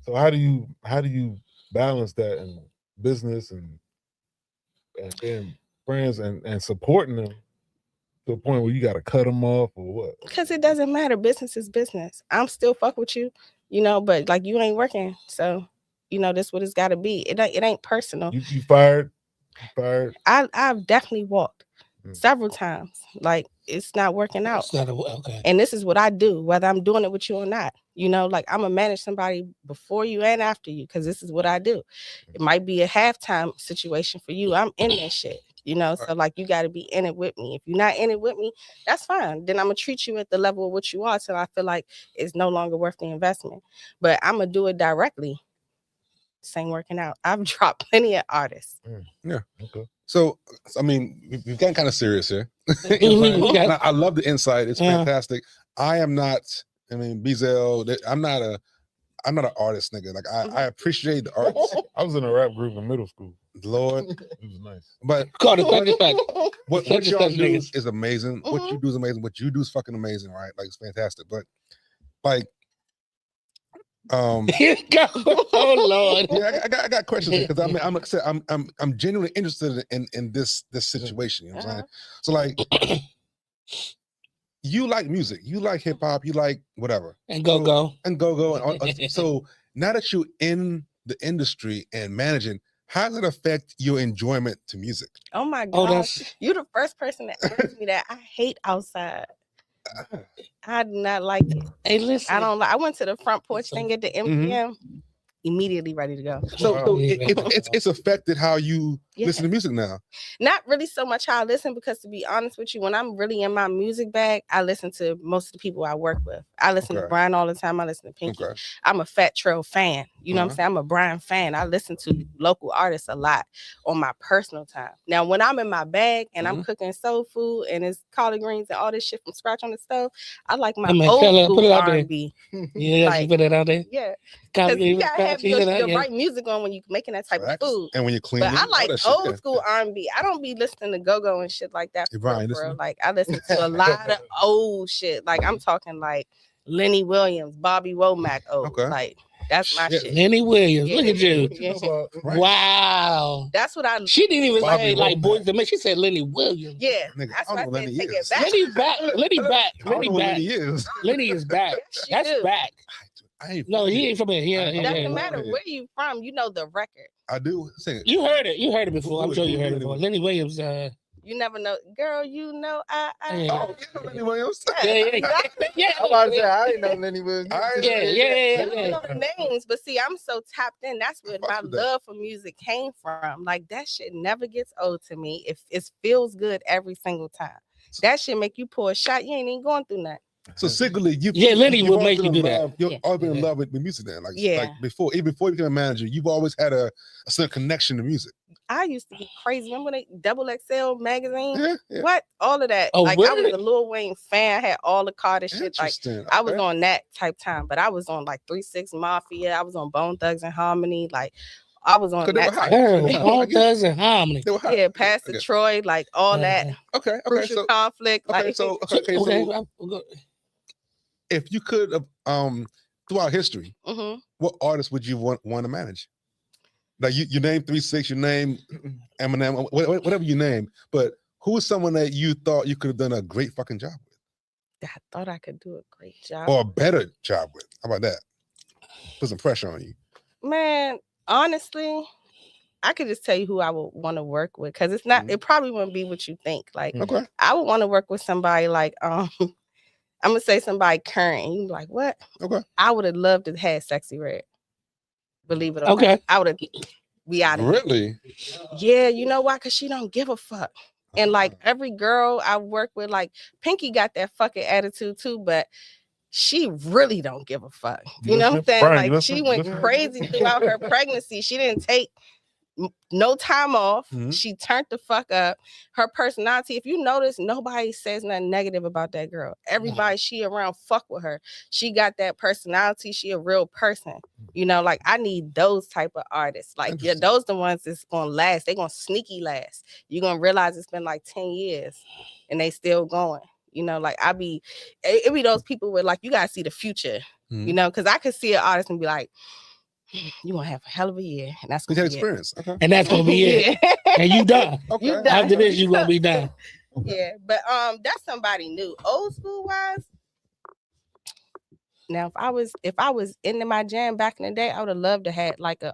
So how do you balance that in business and being friends and supporting them to a point where you got to cut them off or what? Because it doesn't matter. Business is business. I'm still fuck with you, you know, but like, you ain't working. So, you know, this what it's gotta be. It ain't personal. You fired? You fired? I've definitely walked Mm. several times. Like, it's not working out. It's not okay. And this is what I do, whether I'm doing it with you or not. You know, like, I'm gonna manage somebody before you and after you, because this is what I do. It might be a halftime situation for you. I'm in that shit. You know, so like, you got to be in it with me. If you're not in it with me, that's fine. Then I'm gonna treat you at the level of what you are till I feel like it's no longer worth the investment. But I'm gonna do it directly. This ain't working out. I've dropped plenty of artists. Yeah. Okay. So, I mean, we've gotten kind of serious here. We got- And I love the insight. It's Yeah. fantastic. I am not. I mean, Bezel. I'm not an artist, nigga. Like, I appreciate the arts, I was in a rap group in middle school. Lord. It was nice. But Call it such and such. what Such and y'all such do niggas. is amazing. What you do is amazing. What you do is fucking amazing, right? Like, it's fantastic. But like, Here we go. Oh Lord. yeah, I got questions because I'm genuinely interested in this situation. You know what I'm saying? So like, you like music, you like hip hop, you like whatever, And go. and go and all, so now that you're in the industry and managing, how does it affect your enjoyment to music? Oh my Oh, God. that's You the first person that asked me that. I hate outside. I do not like it. hey, listen. I don't like. I went to the front porch So- thing at the Mhm. MPM. Immediately ready to go. So, Wow. so it's affected how you Yeah. listen to music now. Not really so much how I listen, because to be honest with you, when I'm really in my music bag, I listen to most of the people I work with. I listen to Okay. Brian all the time. I listen to Pinky. Okay. I'm a Fat Trail fan. You know what Uh-huh. I'm saying? I'm a Brian fan. I listen to local artists a lot on my personal time. Now, when I'm in my bag and I'm cooking soul food and it's collard greens and all this shit from scratch on the stove, I like my Hey, man, old tell her, school put it out there. R&B. Yeah, Like, you put it out there. Yeah, Copy, because you gotta have you know that, your yeah. right music on when you're making that type Facts. of food. And when you're cleaning, But I all like that shit, old yeah. school R&B. I don't be listening to go-go and shit like that. Hey, For Brian, real, for real. listen. Like, I listen to a lot of old shit. Like, I'm talking like Lenny Williams, Bobby Womack. Okay. Like, that's my Shit. shit. Lenny Williams, Yeah. look at you. Yeah. Right. Wow. That's what I. She didn't even Bobby say like Womack. Boys to Men. She said Lenny Williams. Yeah, Nigga, that's I why I don't know said Lenny take is. it back. Lenny back. Lenny back. I don't Lenny know who back. Lenny is. Lenny is back. Yes, you That's do. back. I ain't No, he ain't from here. Yeah, It yeah, doesn't yeah. matter where you from. You know the record. I do. Sing it. You heard it. You heard it before. I'm Who sure is you heard it Lenny before. Williams? Lenny Williams. You never know, girl. You know I. Yeah. Oh, yeah, Lenny Williams. Yeah. I'm about to say I didn't know Lenny Williams. I don't know the names, but see, I'm so tapped in. That's where fucks my with that. love for music came from. Like, that shit never gets old to me. If it feels good every single time. That shit make you pour a shot. You ain't even going through nothing. So secretly, you Yeah, Lenny you've would always make been you in do that. love- You've Yeah. always been in Yeah. love with music then. Like, Yeah. like before you became a manager, you've always had a certain connection to music. I used to be crazy. Remember when they Double XL magazine? Yeah, yeah. What? All of that. Oh, like, I really? was a Lil Wayne fan. I had all the Carter shit. Like, Interesting. I was Okay. on that type time, but I was on like 3-6 Mafia. I was on Bone Thugs and Harmony. Like, I was on 'Cause they that were type. hot. Girl, Yeah. all does and harmony. They were hot. Yeah, Pastor Okay. Troy, like all that. Okay. Okay. Crucial So conflict. okay. Like, So if you could throughout history, mhm. what artist would you want to manage? Like you name 3-6, you name Eminem, whatever you name, but who is someone that you thought you could have done a great fucking job with? I thought I could do a great job. or a better job with? How about that? Put some pressure on you. Man, honestly, I could just tell you who I would want to work with because it's not. It probably wouldn't be what you think. Like Okay. I would want to work with somebody like I'm gonna say somebody current. And you be like, what? Okay. I would have loved to have Sexy Red. Believe it or Okay. not, I would have. We out of here. Really? Yeah, you know why? Because she don't give a fuck. And like every girl I work with, like Pinky got that fucking attitude too, but she really don't give a fuck. You know what I'm saying? Brian, you Like she went crazy throughout her pregnancy. She didn't take no time off. She turned the fuck up. Her personality, if you notice, nobody says nothing negative about that girl. Everybody she around fuck with her. She got that personality. She a real person. You know, like I need those type of artists. Like, yeah, those the ones that's gonna last. They gonna sneaky last. You're gonna realize it's been like 10 years and they still going. You know, like it be those people with like, you gotta see the future, you know, because I could see an artist and be like, you gonna have a hell of a year, and that's You gonna had be experience. Okay. And that's gonna be it. And you done. Okay. You done. After this, you gonna be done. Yeah, but that's somebody new. Old school wise. Now, if I was into my jam back in the day, I would have loved to have like a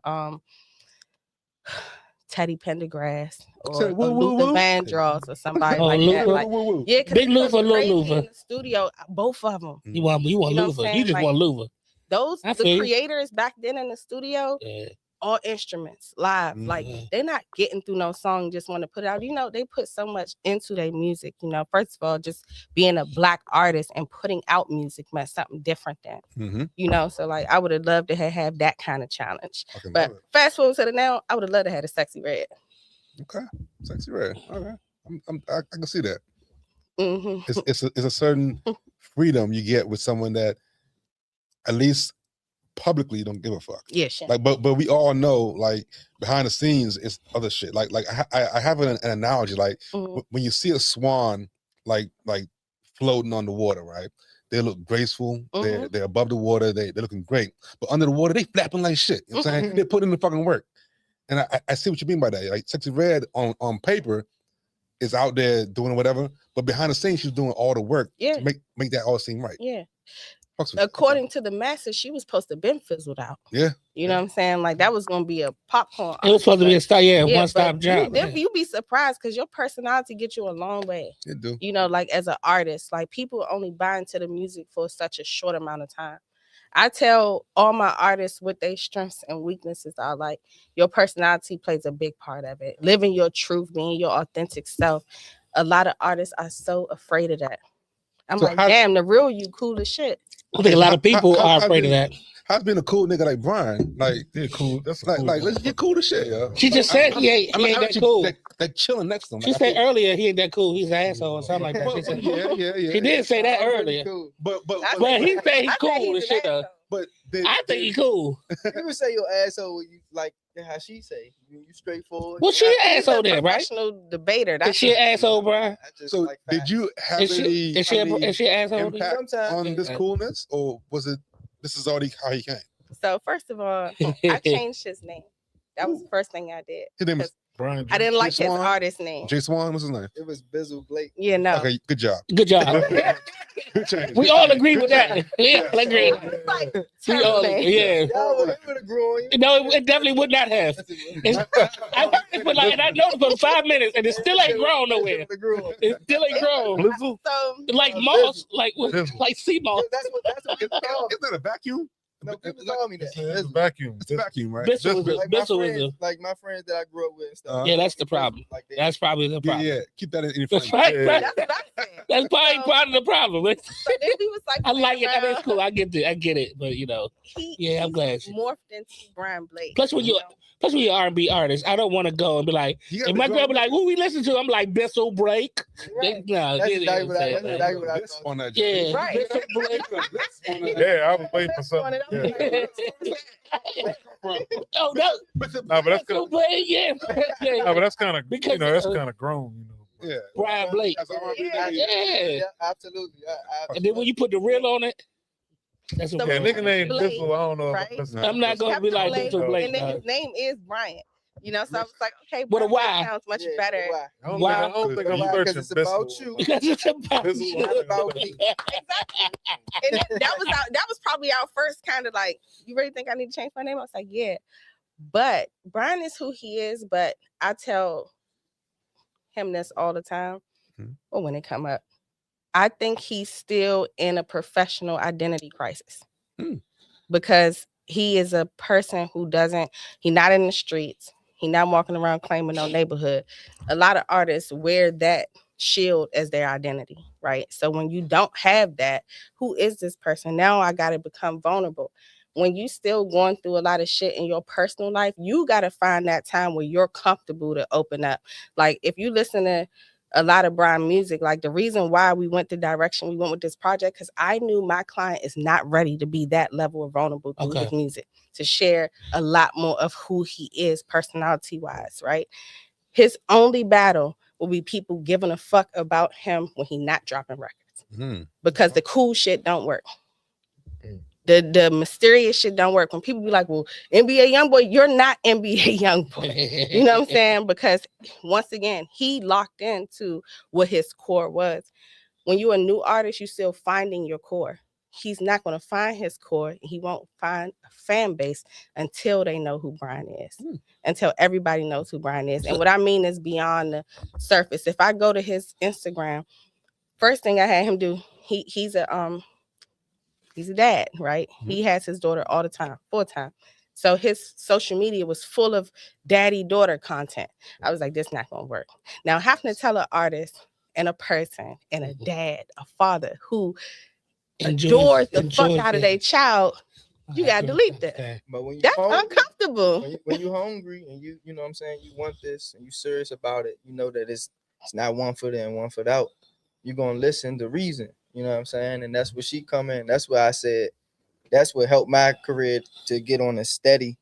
Teddy Pendergrass or Luther Vandross or somebody Oh, like that. Luther. Like, yeah, Big Luther, little Luther. in the studio, both of them. You want You know what I'm Luther. You saying? just Like, want Luther. Those I the feel you. creators back then in the studio, Yeah. all instruments live. Like Mhm. they're not getting through no song, just want to put it out. You know, they put so much into their music. You know, first of all, just being a Black artist and putting out music meant something different then. You know, so like I would have loved to have that kind of challenge. I can But love it. fast forward to the now, I would have loved to have a Sexy Red. Okay. Sexy Red. Okay. I can see that. Hmm It's a certain freedom you get with someone that at least publicly don't give a fuck. Yeah, sure. Like, but we all know, like behind the scenes, it's other shit. Like I have an analogy. Like when you see a swan, like floating on the water, right? They look graceful. They're above the water. They're looking great. But under the water, they flapping like shit. You know what I'm saying? They put in the fucking work. And I see what you mean by that. Like Sexy Red on paper is out there doing whatever, but behind the scenes, she's doing all the work Yeah. to make that all seem right. Yeah. Fucks with you. According to the masses, she was supposed to been fizzled out. Yeah. You know what I'm saying? Like that was gonna be a popcorn. It was supposed to be a stop. Yeah, Yeah, one stop but job. You be surprised because your personality gets you a long way. It do. You know, like as an artist, like people only buy into the music for such a short amount of time. I tell all my artists what their strengths and weaknesses are. Like your personality plays a big part of it. Living your truth, being your authentic self. A lot of artists are so afraid of that. I'm So like, how- damn, the real you cool as shit. I think a lot of people are afraid of that. How's being a cool nigga like Brian? Like, Yeah, cool. That's like, cool. like, let's get cool as shit, yo. She just said he ain't that cool. Like chilling next to him. She Like, I said earlier he ain't that cool. He's an asshole or something like that. She said, yeah. She did say that earlier. Cool. But Well, he said he I said cool he's and an shit though. asshole. but I think he cool. You would say your asshole when you like how she say. You straightforward. Well, she an He's a asshole then, right? professional debater. Is That's she an asshole, Brian? I just so like did facts. you have Is she any is she an asshole? to you? impact Sometimes. on this coolness, or was it this is already how he came? So first of all, I changed his name. That was the first thing I did. His name is Brian. I didn't like Jay his Swan? artist name. Jay Swan. What's his name? It was Bizzle Blake. Yeah, no. Okay, good job. Good job. Good change. We all agree with that. Yeah, Yeah. agree. Like, We all, terrible name. yeah. Y'all would have grown you. No, it definitely would not have. It's, I heard it for like, and I know it for 5 minutes, and it still ain't grown nowhere. It still ain't grown. Blizzle? So Like moss, like Bizzle. like sea moss. That's what people call me. Isn't that a vacuum? No, people call me that. It's a Bizzle. vacuum. It's a vacuum, right? Bissell is a, Like my, Bissell is friends, a, like my friends that I grew up with and stuff. yeah, that's the problem. Like they, That's probably the Yeah, problem. yeah. Keep that in your That's front. right. Yeah. right. that's what I said. That's probably So- part of the problem. But then he was like, I like it. That is around. cool. I get it. I get it. But you know, Yeah, I'm glad she- morphed into Brian Blake. Plus, when you you- know? plus when you're R&B artist, I don't want to go and be like, You gotta if my be girl be like, "Who we listen to?" I'm like, Bissell Blake. right. No, That's it exactly is what I- that, that's man. exactly what I this thought. on that. Yeah, Right. Bissell Blake. Yeah, I was waiting for something. Yeah. Oh no, No, but that's Bissell good. Blake. Yeah, No, but that's kind of Because, that's kind of grown, you know. Yeah. Brian Blake. That's R&B. Yeah. Yeah. Yeah, absolutely. And then when you put the real on it, that's what So Yeah, nigga named Blake, Bizzle, I don't know. right? If that's I'm not gonna be like Blake, Bissell Blake. and then his name is Brian. You know, so I was like, okay, With a Brian Y. sounds much Yeah, better. why? I don't think I'm Why? 'Cause searching it's about Bissell. you. Because it's about Bissell you. Not about me. And that was probably our first kind of like, you really think I need to change my name? I was like, yeah. But Brian is who he is, but I tell him this all the time. Or when it come up, I think he's still in a professional identity crisis because he is a person who he's not in the streets. He's not walking around claiming no neighborhood. A lot of artists wear that shield as their identity, right? So when you don't have that, who is this person? Now I got to become vulnerable. When you still going through a lot of shit in your personal life, you got to find that time where you're comfortable to open up. Like if you listen to a lot of Brian music, like the reason why we went the direction we went with this project, because I knew my client is not ready to be that level of vulnerable through his music, to share a lot more of who he is personality wise, right? His only battle will be people giving a fuck about him when he's not dropping records because the cool shit don't work. The mysterious shit don't work. When people be like, well, NBA Youngboy, you're not NBA Youngboy. You know what I'm saying? Because once again, he locked into what his core was. When you're a new artist, you're still finding your core. He's not going to find his core. He won't find a fan base until they know who Brian is, until everybody knows who Brian is. And what I mean is beyond the surface. If I go to his Instagram, first thing I had him do, he's a dad, right? He has his daughter all the time, full time. So his social media was full of daddy-daughter content. I was like, this not gonna work. Now having to tell an artist and a person and a dad, a father who adores the fuck out of their child, you gotta delete that. But when you That's hungry, uncomfortable. when you hungry and you know what I'm saying, you want this and you serious about it, you know that it's not 1 foot in, 1 foot out. You're gonna listen to reason. You know what I'm saying? And that's where she come in. That's why I said that's what helped my career to get on a steady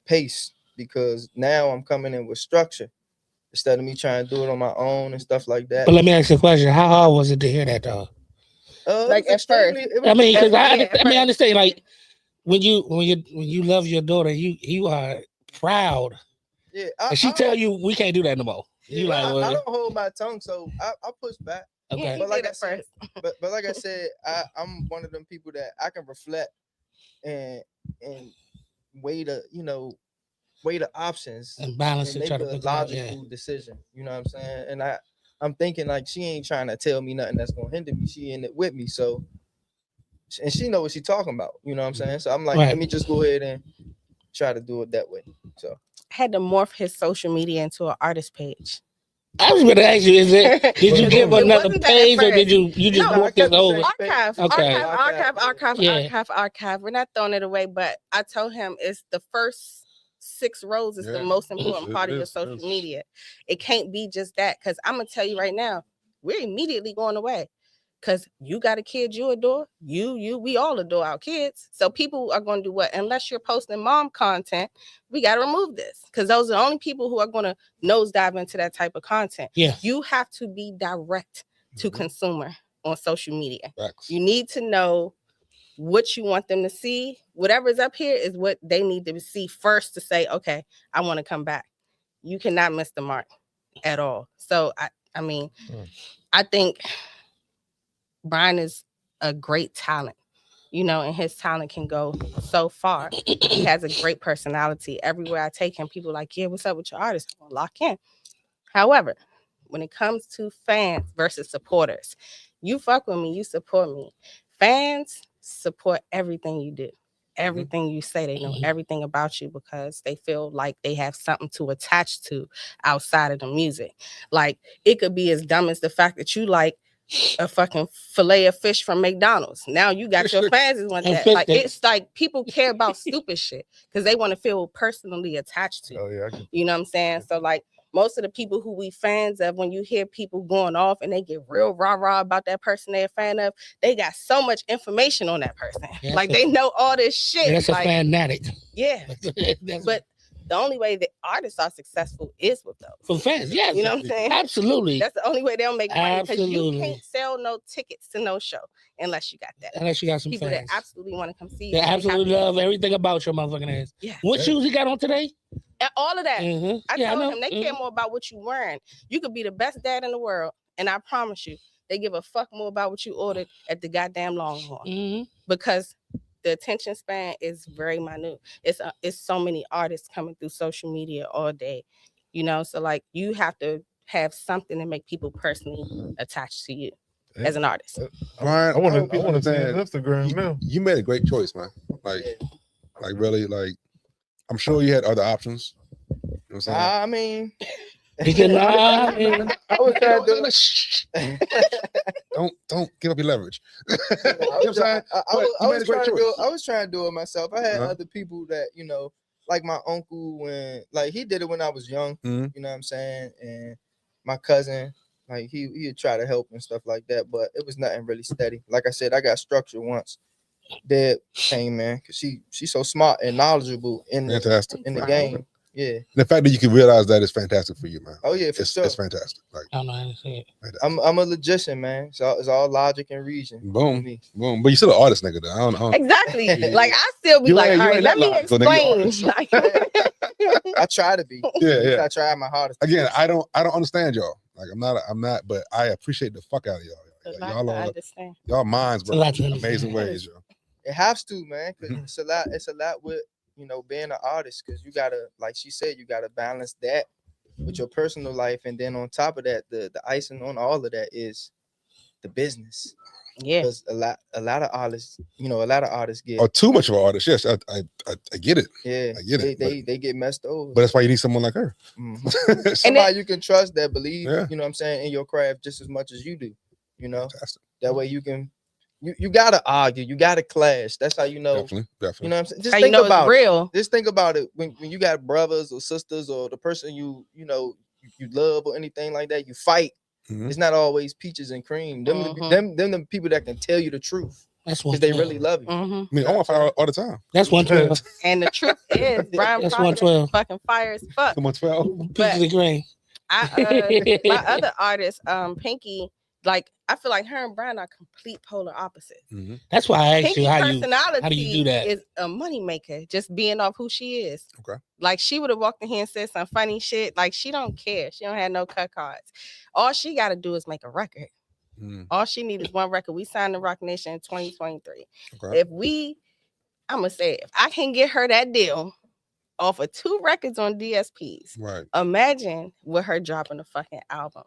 pace, because now I'm coming in with structure instead of me trying to do it on my own and stuff like that. But let me ask you a question. How hard was it to hear that though? Like at first. I mean, because Yeah, I understand, like when you love your daughter, you are proud. Yeah, And she tell you we can't do that no more. yeah, You like, I well, don't hold my tongue, so I push back. okay. He But like did I it said, first. but like I said, I'm one of them people that I can reflect and weigh the options And balance and it, make try to a figure out, logical decision. You know what I'm saying? And I'm thinking like she ain't trying to tell me nothing that's gonna hinder me. She in it with me, so and she know what she talking about. You know what I'm saying? So I'm like, Right. let me just go ahead and try to do it that way. So Had to morph his social media into an artist page. I was gonna ask you, did you It give another wasn't that at page or first. did you just No, walk this over? Archive, Okay. archive. We're not throwing it away, but I told him it's the first 6 rows is the most important part of your social media. It can't be just that, because I'm gonna tell you right now, we're immediately going away. Because you got a kid you adore, we all adore our kids. So people are going to do what? Unless you're posting mom content, we got to remove this, because those are the only people who are going to nosedive into that type of content. Yeah. You have to be direct to consumer on social media. Facts. You need to know what you want them to see. Whatever's up here is what they need to see first to say, okay, I want to come back. You cannot miss the mark at all. So I mean, I think Brian is a great talent, you know, and his talent can go so far. He has a great personality. Everywhere I take him, people are like, yeah, what's up with your artist? I'm gonna lock in. However, when it comes to fans versus supporters, you fuck with me, you support me. Fans support everything you do. Everything you say, they know everything about you because they feel like they have something to attach to outside of the music. Like, it could be as dumb as the fact that you like a fucking fillet of fish from McDonald's. Now you got your fans that want that. Like, it's like people care about stupid shit because they want to feel personally attached to. Oh yeah, You know what I'm saying? So like, most of the people who we fans of, when you hear people going off and they get real rah-rah about that person they're a fan of, they got so much information on that person. Yeah, like, they know all this shit. That's like, a fanatic. yeah. That's But the only way that artists are successful is with those. for fans, yes. You know what I'm saying? Absolutely. That's the only way they'll make money, because you Absolutely. can't sell no tickets to no show unless you got that. Unless you got some People fans. that absolutely want to come see you. They have absolutely to- love everything about your motherfucking ass. Yeah. What shoes he got on today? And all of that. Mhm. I Yeah, told know. him they care more about what you wearing. You could be the best dad in the world, and I promise you, they give a fuck more about what you ordered at the goddamn Longhorn Mhm. because the attention span is very minute. It's so many artists coming through social media all day, you know. So like you have to have something to make people personally attached to you as an artist. Brian, I want hope to you see his understand, Instagram you, now. you made a great choice, man. Like really, like I'm sure you had other options. You know what I'm saying? Nah, I mean, He said, nah, man. I was trying to do. Don't give up your leverage. I You know what I'm saying? I was trying to do it myself. I had Uh-huh. other people that, you know, like my uncle when like he did it when I was young, Mhm. you know what I'm saying? And my cousin, like he'd try to help and stuff like that, but it was nothing really steady. Like I said, I got structured once. Deb came in because she's so smart and knowledgeable in Fantastic. the Right. game. Yeah. The fact that you can realize that is fantastic for you, man. Oh yeah, for It's, sure. it's fantastic. Like I don't know how to say it. fantastic. I'm a logician, man. So it's all logic and reason. for Boom. me. Boom. But you're still an artist, nigga. Though. I don't. Exactly. Like I still be You like, ain't- all you right, ain't let that me logical, nigga. explain. Like, I try to be. Yeah. I try my hardest. Again, I don't understand y'all. Like I'm not, but I appreciate the fuck out of y'all. I Y'all are understand. y'all minds It's a work lot to in understand. amazing ways, yo. It has to, man. 'Cause Mhm. it's a lot with, you know, being an artist, because you gotta, like she said, you gotta balance that with your personal life, and then on top of that, the icing on all of that is the business. Yeah. Because a lot of artists, you know, get Or too much of an artist. Yes, I get it. yeah, I get it, they get messed over. But that's why you need someone like her. Mhm. Somebody you can trust that believe, Yeah. you know what I'm saying, in your craft just as much as you do. You know, Fantastic. that way you can you gotta argue, you gotta clash. That's how you know. Definitely. You know what I'm saying? Just How you think know it's about it. real. Just think about it when you got brothers or sisters or the person you know you love or anything like that, you fight. Mhm. It's not always peaches and cream. Them the people that can tell you the truth That's because one. they really love you. Hmm. I mean, I want fire all the time. That's 112. And the truth is, Brian That's Providence 112. fucking fire as fuck. Come on, 12. Pieces of green. My other artist, Pinky, like I feel like her and Brian are complete polar opposites. That's why I asked Pinky you how you personality do that? is a moneymaker, just being off who she is. Okay. Like she would have walked in here and said some funny shit. Like she don't care. She don't have no cut cards. All she got to do is make a record. All she needs is one record. We signed the Rock Nation in 2023. Okay. I'm gonna say, if I can get her that deal off of 2 records on DSPs, Right. imagine with her dropping a fucking album.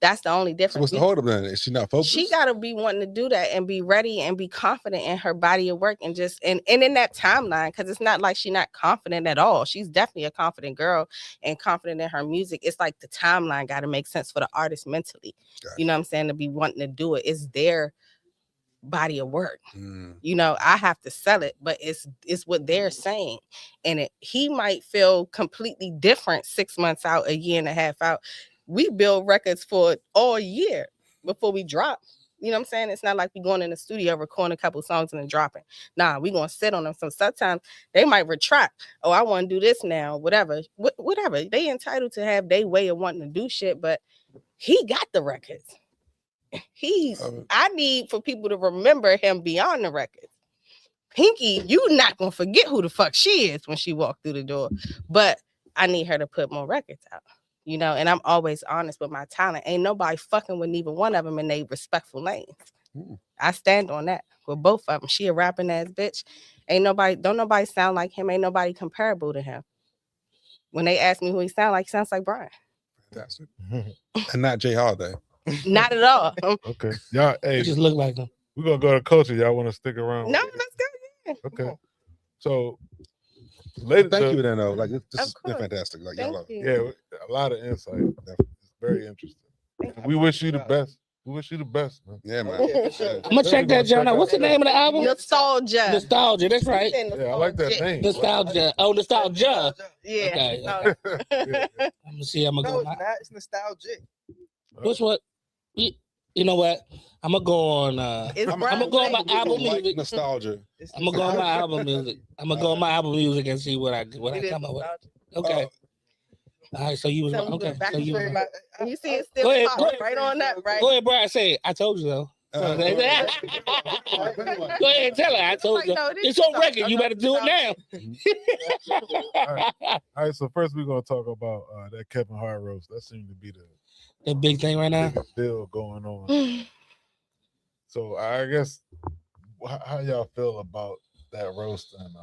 That's the only So difference. what's the hold up then? Is she not focused? She gotta be wanting to do that and be ready and be confident in her body of work and just and in that timeline, because it's not like she's not confident at all. She's definitely a confident girl and confident in her music. It's like the timeline got to make sense for the artist mentally. Gotcha. You know what I'm saying? To be wanting to do it. It's their body of work. You know, I have to sell it, but it's what they're saying. And he might feel completely different 6 months out, a year and a half out. We build records for all year before we drop. You know what I'm saying? It's not like we going in the studio, recording a couple songs and then dropping. Nah, we gonna sit on them. So sometimes they might retract. Oh, I want to do this now, whatever. Whatever. They entitled to have their way of wanting to do shit, but he got the records. I need for people to remember him beyond the records. Pinky, you not gonna forget who the fuck she is when she walked through the door. But I need her to put more records out. You know, and I'm always honest with my talent. Ain't nobody fucking with neither one of them in they respectful lanes. I stand on that with both of them. She a rapping ass bitch. Don't nobody sound like him. Ain't nobody comparable to him. When they ask me who he sounds like Brian. Fantastic. And not Jay Holiday. Not at all. Okay. Y'all, hey, It just look like him. we're gonna go to culture. Y'all want to stick around? No, let's go. Yeah. Okay. So later, Thank you then though. Like this Of has been course. fantastic. Like Thank y'all are- you. yeah, a lot of insight. It's very interesting. We wish you the best. We wish you the best, man. Yeah, man. Yeah, for sure. I'm gonna check that John out. What's the name of the album? Nostalgia. Nostalgia. That's right. Yeah, I like that name. Nostalgia. Oh, nostalgia. Yeah. Okay. No, Yeah. I'm gonna see. I'm gonna No, go. it's not. It's nostalgic. Which one? You know what? I'm gonna go on. it's I'm gonna go on my Brian album Like music. nostalgia. It's I'm gonna go on my album music. I'm gonna go on my album music and see what I It is come up with. nostalgia. Okay. All right. So you was So we okay. went back So to you was where right. You see, it Go still ahead, pops go ahead. right on up, right? Go ahead, Brian. Say it. I told you so. Go ahead and tell her. I told Like, you. no, this It's is on not- record. You better do it now. All right, so first we're gonna talk about that Kevin Hart roast. That seemed to be the The big thing right now. biggest deal going on. So I guess how y'all feel about that roast? And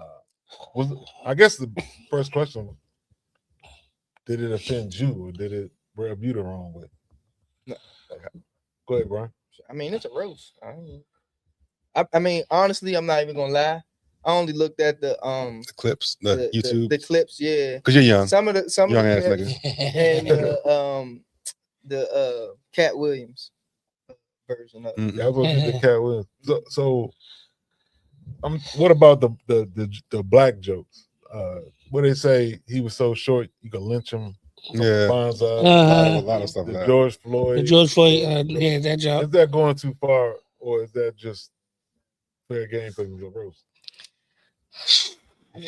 I guess the first question: did it offend you, or did it rub you the wrong way? No. Go ahead, Brian. I mean, it's a roast. I mean, honestly, I'm not even gonna lie. I only looked at the clips, the YouTube, the clips, yeah. because you're young, Some of the young ass clips nigga. and the Cat Williams version of it. Yeah, I go to the Cat Williams. So what about the black jokes? Where they say he was so short you could lynch him. Yeah, Bonza, a lot of stuff. the Like that. George Floyd. The George Floyd, yeah, that job. Is that going too far, or is that just fair game for the roast? Go ahead.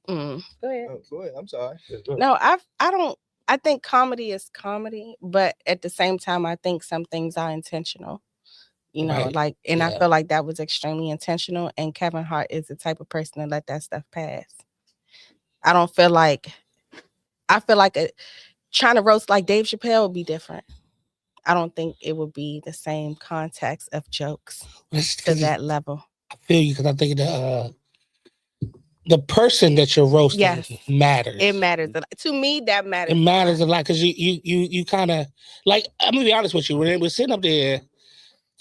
Oh, go ahead. I'm sorry. No, I think comedy is comedy, but at the same time, I think some things are intentional. You know, Right. like, and I Yeah. feel like that was extremely intentional. And Kevin Hart is the type of person to let that stuff pass. I don't feel like, I feel like trying to roast like Dave Chappelle would be different. I don't think it would be the same context of jokes to that level. I feel you because I think the person that you're roasting Yes. matters. It matters. To me, that matters. It matters a lot because you kind of like. I'm gonna be honest with you. When they were sitting up there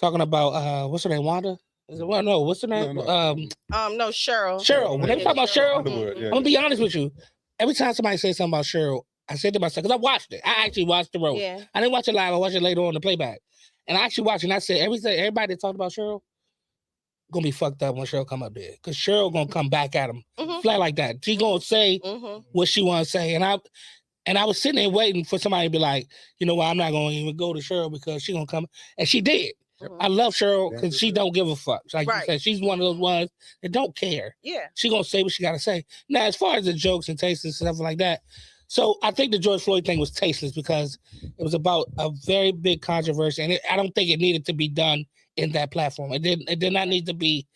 talking about what's her name, Wanda? Is it well? No, what's her name? No. No, Cheryl. Cheryl. When they talk about Cheryl, Underwood, I'm gonna be honest with you. Every time somebody says something about Cheryl, I said to myself, because I watched it. I actually watched the roast. Yeah. I didn't watch it live. I watched it later on the playback. And I actually watched it and I said, everybody that talked about Cheryl gonna be fucked up when Cheryl come up there. Because Cheryl gonna come back at him Mhm. flat like that. She gonna say Mhm. what she wanna say. And I was sitting there waiting for somebody to be like, you know what, I'm not gonna even go to Cheryl because she gonna come. And she did. Mhm. I love Cheryl because she don't give a fuck. Like Right. you said, she's one of those ones that don't care. Yeah. She gonna say what she gotta say. Now, as far as the jokes and tasteless and stuff like that, so I think the George Floyd thing was tasteless because it was about a very big controversy, and I don't think it needed to be done in that platform. It did not need to be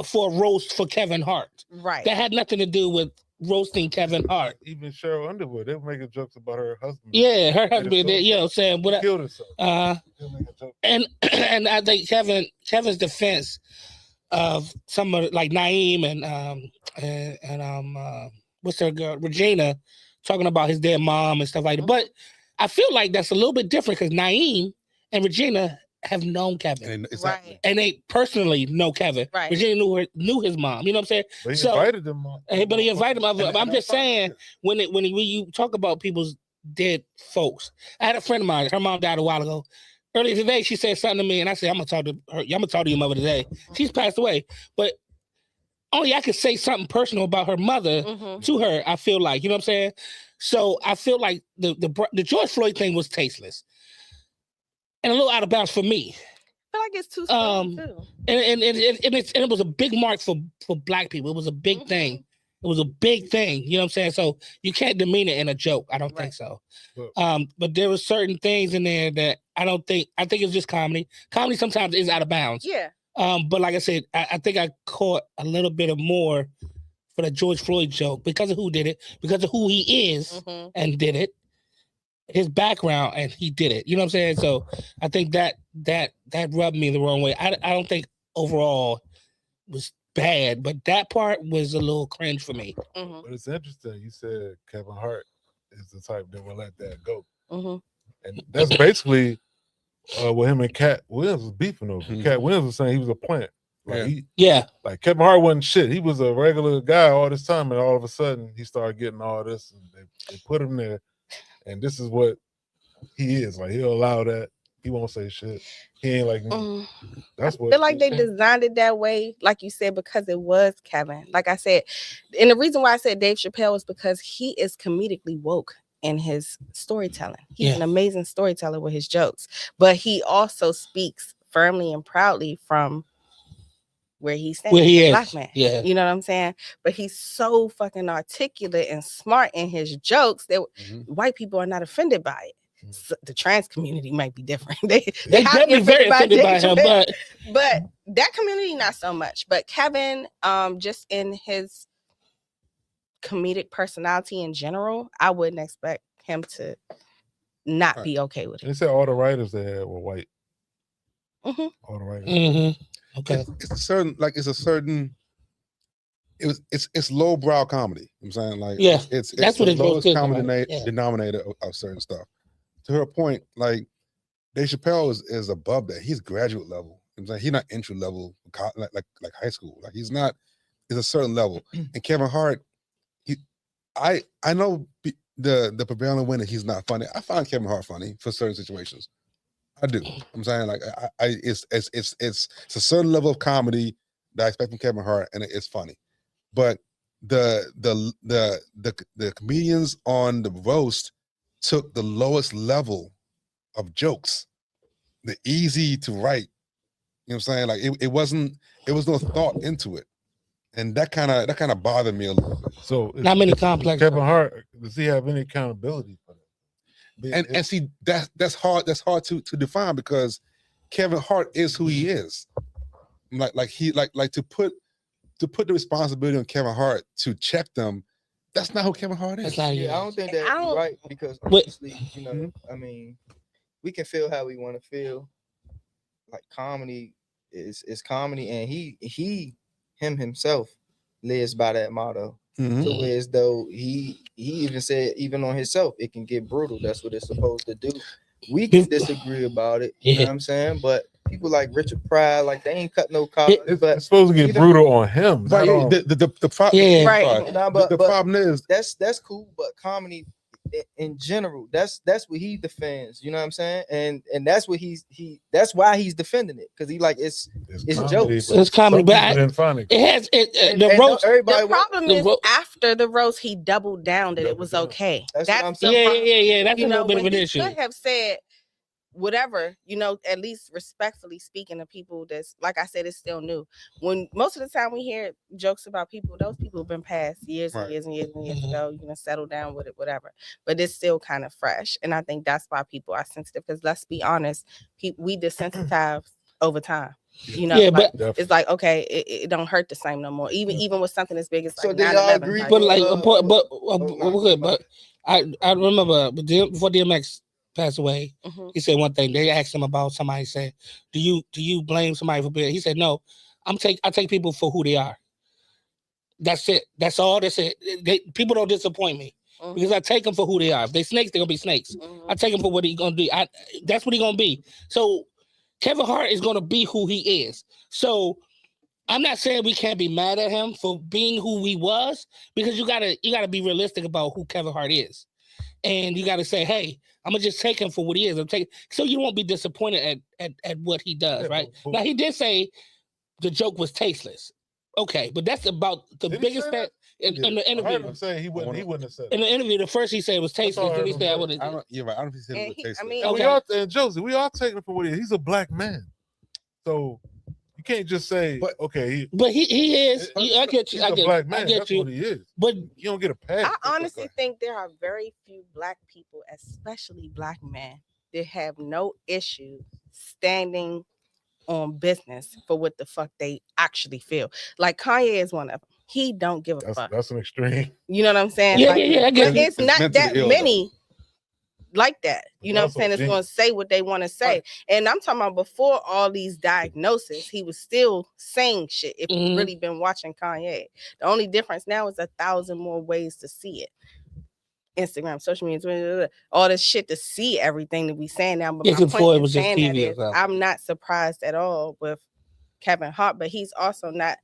for a roast for Kevin Hart. Right. That had nothing to do with roasting Kevin Hart. Even Cheryl Underwood, they were making jokes about her husband. Yeah, her husband, suicide. you know, saying He what. killed himself. Still making jokes. And I think Kevin's defense of some of like Naeem and what's her girl Regina talking about his dead mom and stuff like that. But I feel like that's a little bit different because Naeem and Regina have known Kevin. And exactly. Right. And they personally know Kevin. Right. Regina knew his mom. You know what I'm saying? But he So- invited them on. But he invited him. I'm just saying when you talk about people's dead folks. I had a friend of mine. Her mom died a while ago. Earlier today, she said something to me, and I said, "I'm gonna talk to her. I'm gonna talk to your mother today." She's passed away, but only I could say something personal about her mother Mhm. to her. I feel like, you know what I'm saying. So I feel like the George Floyd thing was tasteless and a little out of bounds for me. I feel like it's too Um, soon too. And it was a big mark for Black people. It was a big thing. It was a big thing. You know what I'm saying? So you can't demean it in a joke. I don't think so. But there were certain things in there that I think it's just comedy. Comedy sometimes is out of bounds. Yeah. But like I said, I think I caught a little bit of more for the George Floyd joke because of who did it, because of who he is Mhm. and did it, his background, and he did it. You know what I'm saying? So I think that rubbed me the wrong way. I don't think overall was bad, but that part was a little cringe for me. Mhm. But it's interesting. You said Kevin Hart is the type that will let that go, Mhm. and that's basically what him and Cat Williams was beefing over. Mhm. Cat Williams was saying he was a plant. Like Yeah. Yeah. like Kevin Hart wasn't shit. He was a regular guy all this time, and all of a sudden he started getting all this, and they put him there, and this is what he is. Like he'll allow that. He won't say shit. He ain't like me. That's I what feel like they designed it that way, like you said, because it was Kevin. Like I said, and the reason why I said Dave Chappelle is because he is comedically woke in his storytelling. He's an amazing storyteller with his jokes, but he also speaks firmly and proudly from where he's standing. Where he as a is. Black man. Yeah. You know what I'm saying? But he's so fucking articulate and smart in his jokes that Mhm. white people are not offended by it. The trans community might be different. they They highly definitely very offended by Dave him, Chappelle, but but that community not so much. But Kevin, just in his comedic personality in general, I wouldn't expect him to not be okay with They it. said all the writers they had were white. Mhm. All the writers. okay. It's a certain it's lowbrow comedy. I'm saying like Yeah, it's that's what the it goes lowest to, common right? Yeah. denominator of certain stuff. To her point, like Dave Chappelle is above that. He's graduate level. I'm saying he's not entry level like high school. Like he's not. It's a certain level. And Kevin Hart, I know the prevailing wind that he's not funny. I find Kevin Hart funny for certain situations. I do. I'm saying like it's a certain level of comedy that I expect from Kevin Hart, and it's funny. But the comedians on the roast took the lowest level of jokes, the easy to write. You know what I'm saying? Like it was no thought into it, and that kind of bothered me a little bit. So Not many complex. Kevin Hart, does he have any accountability for that? And see that's hard to define because Kevin Hart is who he is. Like to put the responsibility on Kevin Hart to check them, that's not who Kevin Hart is. That's not Yeah, I don't think that's right because But- honestly, I mean, we can feel how we want to feel. Like comedy is comedy, and he himself lives by that motto. Mhm. So as though he even said, even on himself, it can get brutal. That's what it's supposed to do. We can disagree about it, you know what I'm saying? But people like Richard Pryor, like they ain't cut no collars. It's But supposed to get brutal on him. But not on- the problem, Yeah. Right. Nah, the but problem is that's cool. But comedy in general, that's what he defends. You know what I'm saying? And that's what that's why he's defending it, because he like it's comedy, jokes. but It's comedy, some but people didn't find it. it has And- the and roast. everybody The problem the is ro- after the roast, he doubled down that it was okay. That's what I'm the saying. problem. Yeah. That's a You know, little bit of when an he issue. could have said whatever, at least respectfully speaking to people that's, like I said, it's still new. When most of the time we hear jokes about people, those people have been passed years and Right. years and years and years Mhm. ago, settle down with it, whatever. But it's still kind of fresh. And I think that's why people are sensitive, because let's be honest, we desensitize over time. Yeah, like, but- it's like, okay, it don't hurt the same no more. Even with something as big as So like do y'all 9/11, agree? like, But like, no, we're good. But I remember before DMX passed away, mhm. he said one thing. They asked him about somebody. Said, "Do you blame somebody for being?" He said, "No, I take people for who they are. That's it. That's all. That's it. People don't disappoint me Mhm. because I take them for who they are. If they snakes, they're gonna be snakes. Mhm. I take him for what he's gonna do. That's what he's gonna be. So Kevin Hart is gonna be who he is. So I'm not saying we can't be mad at him for being who he was, because you gotta be realistic about who Kevin Hart is, and you gotta say, hey, I'm gonna just take him for what he is. So you won't be disappointed at what he does, Yeah, right? but- Now he did say the joke was tasteless. Okay, but that's about the Did he biggest say thing in the I heard interview. him say he wouldn't have said In it. the interview, the first he said it was That's all tasteless. I Then he heard said I him wouldn't. you're right. I don't know if he said And it was he- tasteless. I mean, And Okay. and Josie, we all taking him for what he is. He's a black man. So you can't just say, But- okay, But he is. I get you. he's I a get black you. man. I get That's you. what he is. But You don't get a pass. I honestly think there are very few black people, especially black men, that have no issue standing on business for what the fuck they actually feel. Like Kanye is one of them. He don't give a fuck. That's an extreme. You know what I'm saying? Yeah, Like, yeah, I get but you. it's not mentally that ill, though. many like that. You know what I'm Also saying? It's going to genius. say what they want to say. And I'm talking about before all these diagnoses, he was still saying shit. If Mhm. you've really been watching Kanye, the only difference now is 1,000 more ways to see it. Instagram, social media, Twitter, all this shit to see everything that we saying now. But Yeah, my 'cause before point it in was just saying that TV or is, something. I'm not surprised at all with Kevin Hart, but he's also not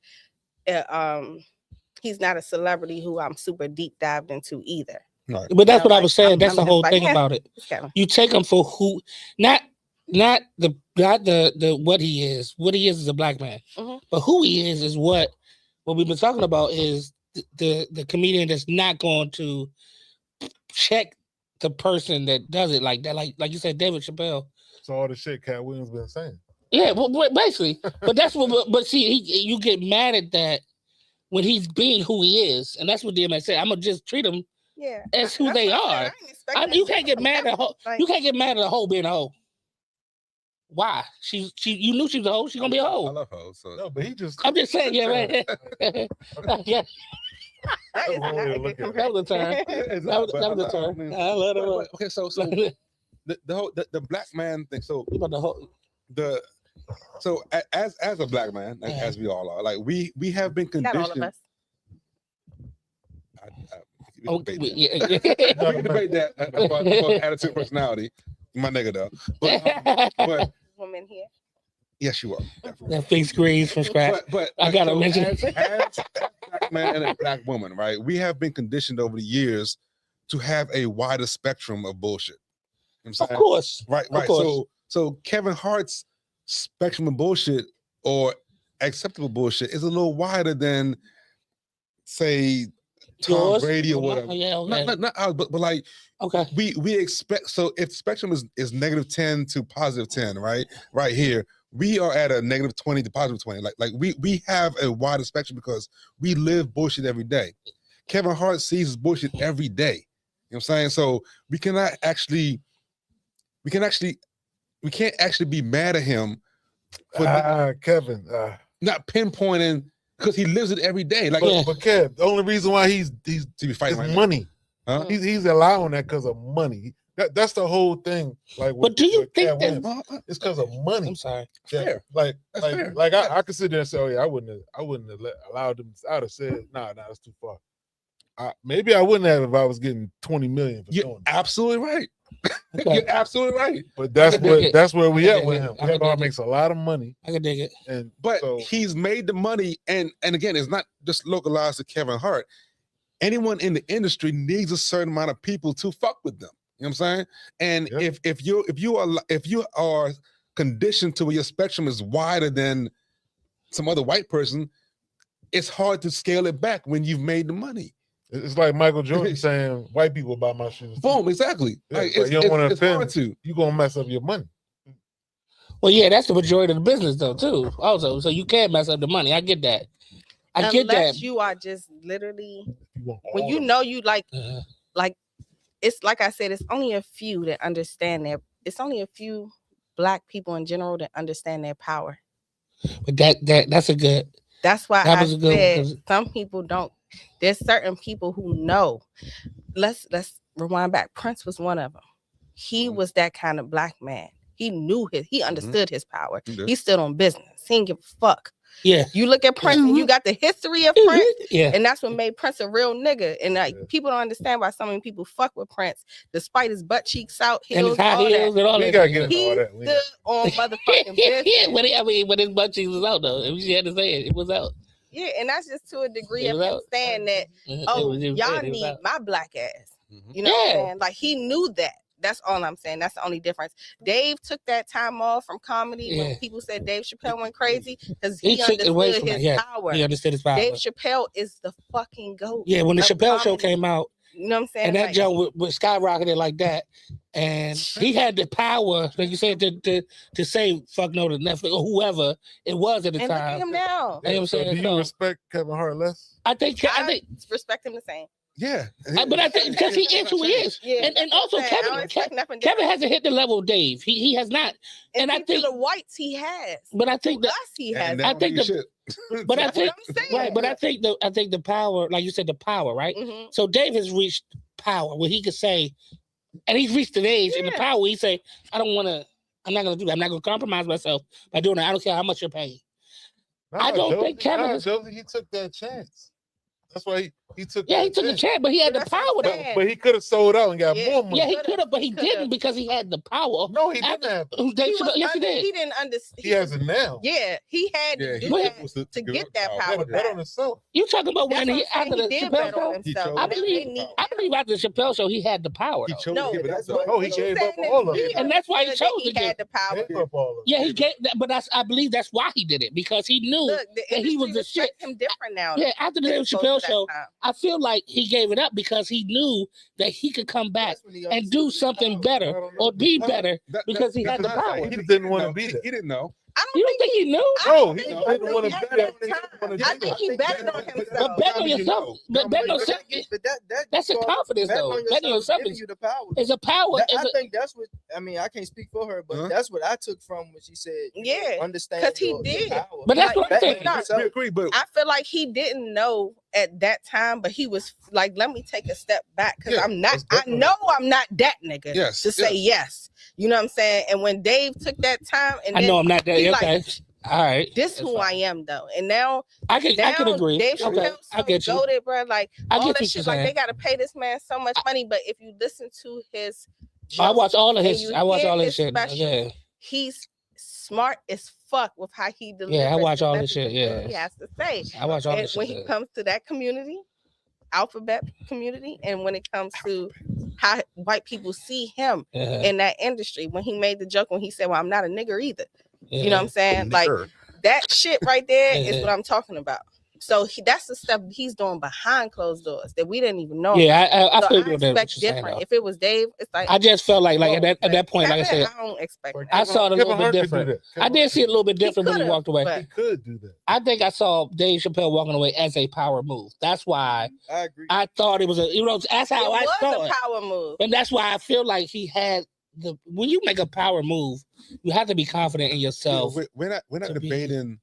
he's not a celebrity who I'm super deep dived into either. Right. But that's You know, what I like, was saying. I'm That's the just whole like, thing yeah. about it. It's Kevin. You take him for who, not the what he is. What he is a black man, Mhm. but who he is what we've been talking about is the comedian that's not going to check the person that does it like that. Like you said, David Chappelle. That's all the shit Cat Williams been saying. Yeah, well, basically. But that's what. But see, you get mad at that when he's being who he is, and that's what DMX said. I'm gonna just treat him Yeah. That's who That's they what I said. are. I didn't expect that. You can't get mad at hoe. Like- You can't get mad at a hoe being a hoe. Why? You knew she was a hoe. She's gonna be a I hoe. love hoes. So No, but he just I'm just saying, yeah, right. Yeah, That is That's one not way a to look good at it. that was a turn. That was a turn. I love the hoe. Okay, so the black man thing. So You about the hoe? as a black man, like, Yeah. as we all are, like we have been Not conditioned. all of us. We Oh, can debate we- that. yeah. We can debate that about attitude, personality, my nigga though. But Woman here. yes, you are. Definitely. That fixed screens from scratch. But I gotta so mention as black man and a black woman, right? We have been conditioned over the years to have a wider spectrum of bullshit. You know what I'm Of saying? course. Right. Of course. So Kevin Hart's spectrum of bullshit or acceptable bullshit is a little wider than, say, Tom Yours? Brady or Oh, whatever. yeah, okay. Not ours, but like Okay. we expect. So if spectrum is -10 to +10, right? Right here, we are at a -20 to +20. Like we have a wider spectrum because we live bullshit every day. Kevin Hart sees his bullshit every day. You know what I'm saying? So we can't actually be mad at him for Kevin. not pinpointing because he lives it every day. Like Yeah. But Kev, the only reason why he's to be fighting is right money. Huh? He's allowing that because of money. That's the whole thing. Like, But do you with think Cat that- Williams. It's because of money? I'm sorry. Yeah, fair. Like, That's fair. I could sit there and say, oh yeah, I wouldn't have allowed them. I'd have said, nah, that's too far. Maybe I wouldn't have if I was getting 20 million for You're doing it. absolutely right. Okay. You're absolutely right. But that's I can dig it. that's where we I at can with dig him. it. I can Kevin Hart dig it. makes a lot of money, I can dig it. and But so, he's made the money, and again, it's not just localized to Kevin Hart. Anyone in the industry needs a certain amount of people to fuck with them. You know what I'm saying? And Yeah. if you are conditioned to where your spectrum is wider than some other white person, it's hard to scale it back when you've made the money. it's like Michael Jordan saying, "White people buy my shoes." Boom, exactly. Yeah, Like, but it's, you don't wanna it's hard offend. to. You gonna mess up your money. Well, yeah, that's the majority of the business though, too. Also, so you can't mess up the money. I get that. I get that. Unless you are just literally You want when all you of it. know you like Uh, it's like I said, it's only a few that understand their it's only a few black people in general that understand their power. but that's a good. That's why That I was a good one, said 'cause- some people don't. There's certain people who know. Let's rewind back. Prince was one of them. He was that kind of black man. He knew he understood his power. He did. He stood on business. He didn't give a fuck. Yeah. You look at Prince and you got the history of Prince, Yeah. and that's what made Prince a real nigga. And like Yeah. people don't understand why so many people fuck with Prince, despite his butt cheeks out, And heels, his high all heels that. and all We that. gotta get into He all that. We stood on motherfucking business. when his butt cheeks was out though. If she had to say it, it was out. Yeah, and that's just to a degree It of was him out. saying that, It oh, was- it was- y'all it was need out. my black ass. Mhm. You know what I'm Yeah. saying? Like he knew that. That's all I'm saying. That's the only difference. Dave took that time off from comedy Yeah. when people said Dave Chappelle went crazy because He he took it away understood from his that, yeah. power. He understood his power. Dave Chappelle is the fucking goat. Yeah, when the of Chappelle show comedy. came out, You know what I'm saying? and that Like, joke was skyrocketed like that, and he had the power, like you said, to say fuck no to Netflix or whoever it was at the and look at time. him now. You know what I'm So saying? do you So, respect Kevin Hart less? I think Respect him the same. Yeah. but I think because he is who he is, Yeah, and also I don't Kevin expect nothing Kevin different. hasn't hit the level of Dave. He has not, and I to think, the whites he has. but I think To that, us he And has. that I don't think mean the- shit. but I That's think, what I'm saying. right, but I think the power, like you said, the power, right? Mhm. So Dave has reached power where he could say, and he's reached an age and the Yeah. power where he say, I'm not gonna do that. I'm not gonna compromise myself by doing that. I don't care how much you're paying. I don't think Kevin is- Josie, he took that chance. That's why he took. Yeah, that he took a chance. chance, but he had But the that's what power. I'm though. saying. But he could have sold out and got Yeah. more money. Yeah, he could've. could have, but he He could've. didn't because he had the power. No, he didn't have. Who Dave Chappelle? Yes, he did. He didn't understand. He has it now. Yeah, he had Yeah, to he do that was to give get up that power. He power had to bet back. on himself. You talking about That's when what he I'm saying. after the He did Chappelle bet on show? himself. chose I Now they believe, need- I believe after the Chappelle show he had the power. He though. chose No, to give it up. that's though. what Oh, he he's gave saying up is all of he it. And that's why he understood chose that to he had the power. Gave up all of Yeah, he it. gave that, but I believe that's why he did it because he knew. Look, the that he was industry the shit. respects him different now. Yeah, after the as Dave opposed to Chappelle that show, time. I feel like he gave it up because he knew that he could come back and do something better or be better That- because he that's had the not- power. He just didn't want to know. be there. He didn't know. don't You don't think he knew? No, he think- didn't want I to think bet. I think he betted on himself. But bet on yourself. But bet on yourself. That's a confidence, betting though. on Betting on yourself giving is you the power. it's a power. That- It's I a- think that's what I mean. I can't speak for her, but Huh? that's what I took from what she said. Yeah, Understand 'cause he your did. power. But that's what I'm Betting saying. on yourself. We agree, but I feel like he didn't know at that time, but he was like, "Let me take a step back because Yeah, I'm not. let's I bet on know I'm not that nigga Yes, to say yes. You know what I'm saying? And when Dave took that time, and I then know I'm not that. he Okay. like, All right. this That's who fine. I am though, and now I can agree. Dave Okay. Chappelle I get you. goated, bro. Like I all get that what you're shit, like they saying. gotta pay this man so much money. But if you listen to his, I jokes, watch all of and his. you I watch hear all his his shit. specials, Yeah. he's smart as fuck with how he delivers. Yeah, I watch the all his messages shit, that he yeah. has to say. I watch all And this when shit. he Yeah. comes to that community, alphabet community, and when it comes to how white people see him Yeah. in that industry, when he made the joke when he said, "Well, I'm not a nigger either," Yeah. you know what I'm saying? Like nigger. that shit right there is Yeah. what I'm talking about. So that's the stuff he's doing behind closed doors that we didn't even know. Yeah, I so feel I what you're expect saying. different. though. If it was Dave, it's like I just felt like whoa, at that point, like I Kevin, said, I don't expect. I that. saw it a little Kevin bit Hart could do different. that. I Kevin did Hart see it a little bit different when he could've, walked away. but- He could do that. I think I saw Dave Chappelle walking away as a power move. That's why I agree. I thought it was a. That's how I It saw was it. a power move. And that's why I feel like he had the. When you make a power move, you have to be confident in yourself. we're not to be- debating.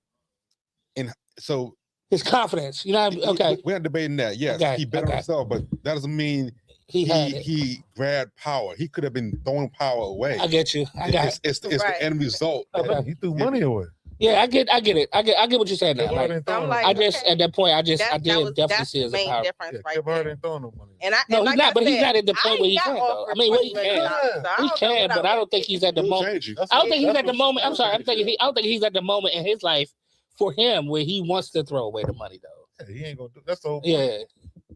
So His confidence. You know. Okay. we're not debating that. Yes, Okay, he bet okay. on himself, but that doesn't mean He had it. he grabbed power. He could have been throwing power away. I get you. I got it. It's Right. the end result. Okay. He threw money away. Yeah, I get it. I get what you're saying now. Kevin Hart Like, ain't throwing I'm no like, I money. just okay. at that point, I did That's definitely see it the as a main power. difference Yeah, right Kevin Hart there. ain't throwing no money. And I No, and he's like not. I But he's said, not at the I point where he ain't can got though. I offered mean, well, he $20 million, can. so I He don't know can, what but I don't think he's at the It'll moment. change you. I don't think he's That's at the what- moment. I'm sorry. I that's don't think he's at the moment in his life for him where he wants to throw away the money though. He ain't gonna do. That's the whole point. Yeah,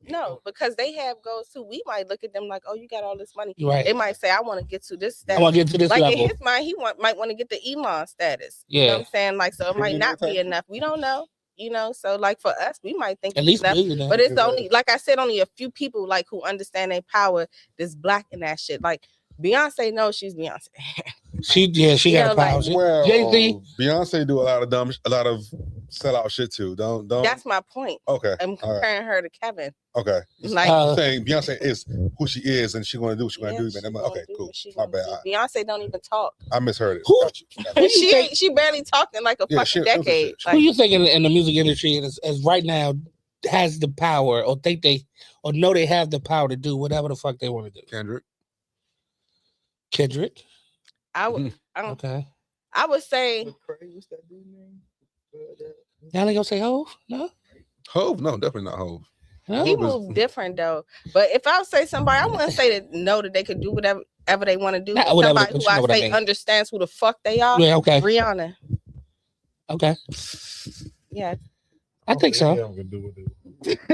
No, because they have goals too. We might look at them like, oh, you got all this money. you're right. They might say, I want to get to this I status. want to get to this Like level. in his mind, he might want to get the Elon status. You know Yeah. what I'm saying? Like, so it might not be enough. We don't know. You know, so like for us, we might think At it's least enough. millionaire. But it's only, like I said, only a few people like who understand their power that's black in that shit. Like Beyonce knows she's Beyonce. she You got know, a power. like- She- Well, Jay-Z. Beyonce do a lot of sellout shit too. Don't. That's my point. Okay. I'm All right. comparing her to Kevin. Okay. Like, Uh, I'm saying Beyonce is who she is, and she's gonna do what she's gonna yeah, do. she Man, gonna okay, do cool. what she My gonna bad. do. Beyonce don't even talk. I misheard it. Who- Got you. Got you. Who you think- She barely talking like a Yeah, fucking she- decade. she- Who Like, you think in the music industry is right now has the power or think they or know they have the power to do whatever the fuck they want to do? Kendrick. Kendrick. I would, Okay. I would say Lecrae, what's that dude's name? Y'all ain't gonna say oh no? Hove? No, definitely not Hove. No? he Hov is- moved different though. But if I would say somebody, I wouldn't say that no, that they could do whatever they want to do. Not But whatever, somebody but who you know I what I say mean. understands who the fuck they are. Yeah, okay. Rihanna. Okay. Yeah. I think so. Yeah, I'm gonna do what they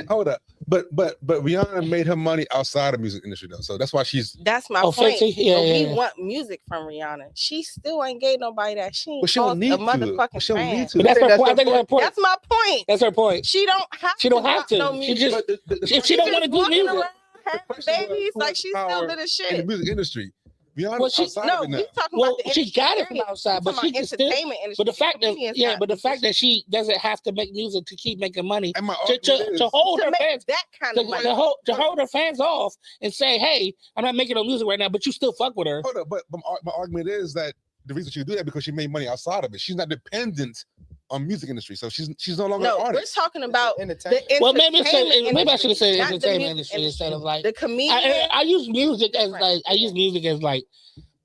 Hold up. But Rihanna made her money outside of music industry though, so that's why she's. That's my Oh, point. 50? Yeah, But yeah, we yeah. want music from Rihanna. She still ain't gave nobody that. She ain't But she don't cost need a to. motherfucking But she don't fan. need to. But that's her point. I think that's her point. That's my point. That's her point. She don't have. She don't have drop to. No She music. just But if she don't just want to do walking music. around having question was babies, who like has she power still did a in the shit. music industry. Rihanna Well, she- outside No, of it now. we talking Well, about the she industry, got it from period. outside, We but talking she about can still. entertainment industry. But the fact that Comedians yeah, not but the fact musicians. that she doesn't have to make music to keep making money And my to argument is, hold to her make fans that kind of money. to hold her fans off and say, hey, I'm not making no music right now, but you still fuck with her. hold up, but my argument is that the reason she do that because she made money outside of it. She's not dependent on music industry, so she's no longer No, an we're artist. talking about the entertainment. Well, maybe I should have said not the entertainment music industry instead of like the comedian. I use music as Different. like I use music as like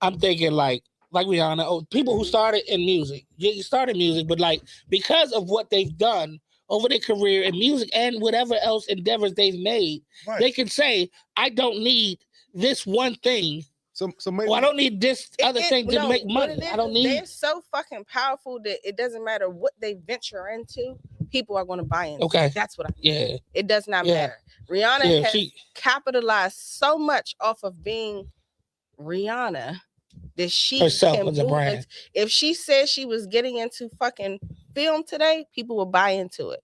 I'm thinking like Rihanna, people who started in music. You started music, but like because of what they've done over their career in music and whatever else endeavors they've made, Right. they can say, I don't need this one thing, So maybe or I don't need this other thing to no, make what money. it I don't is, need They're so fucking powerful that it doesn't matter what they venture into. People are going to buy into. Okay. That's what I. yeah. It does not Yeah. matter. Rihanna Yeah, has she capitalized so much off of being Rihanna that she herself can as a move brand. into- if she said she was getting into fucking film today, people will buy into it.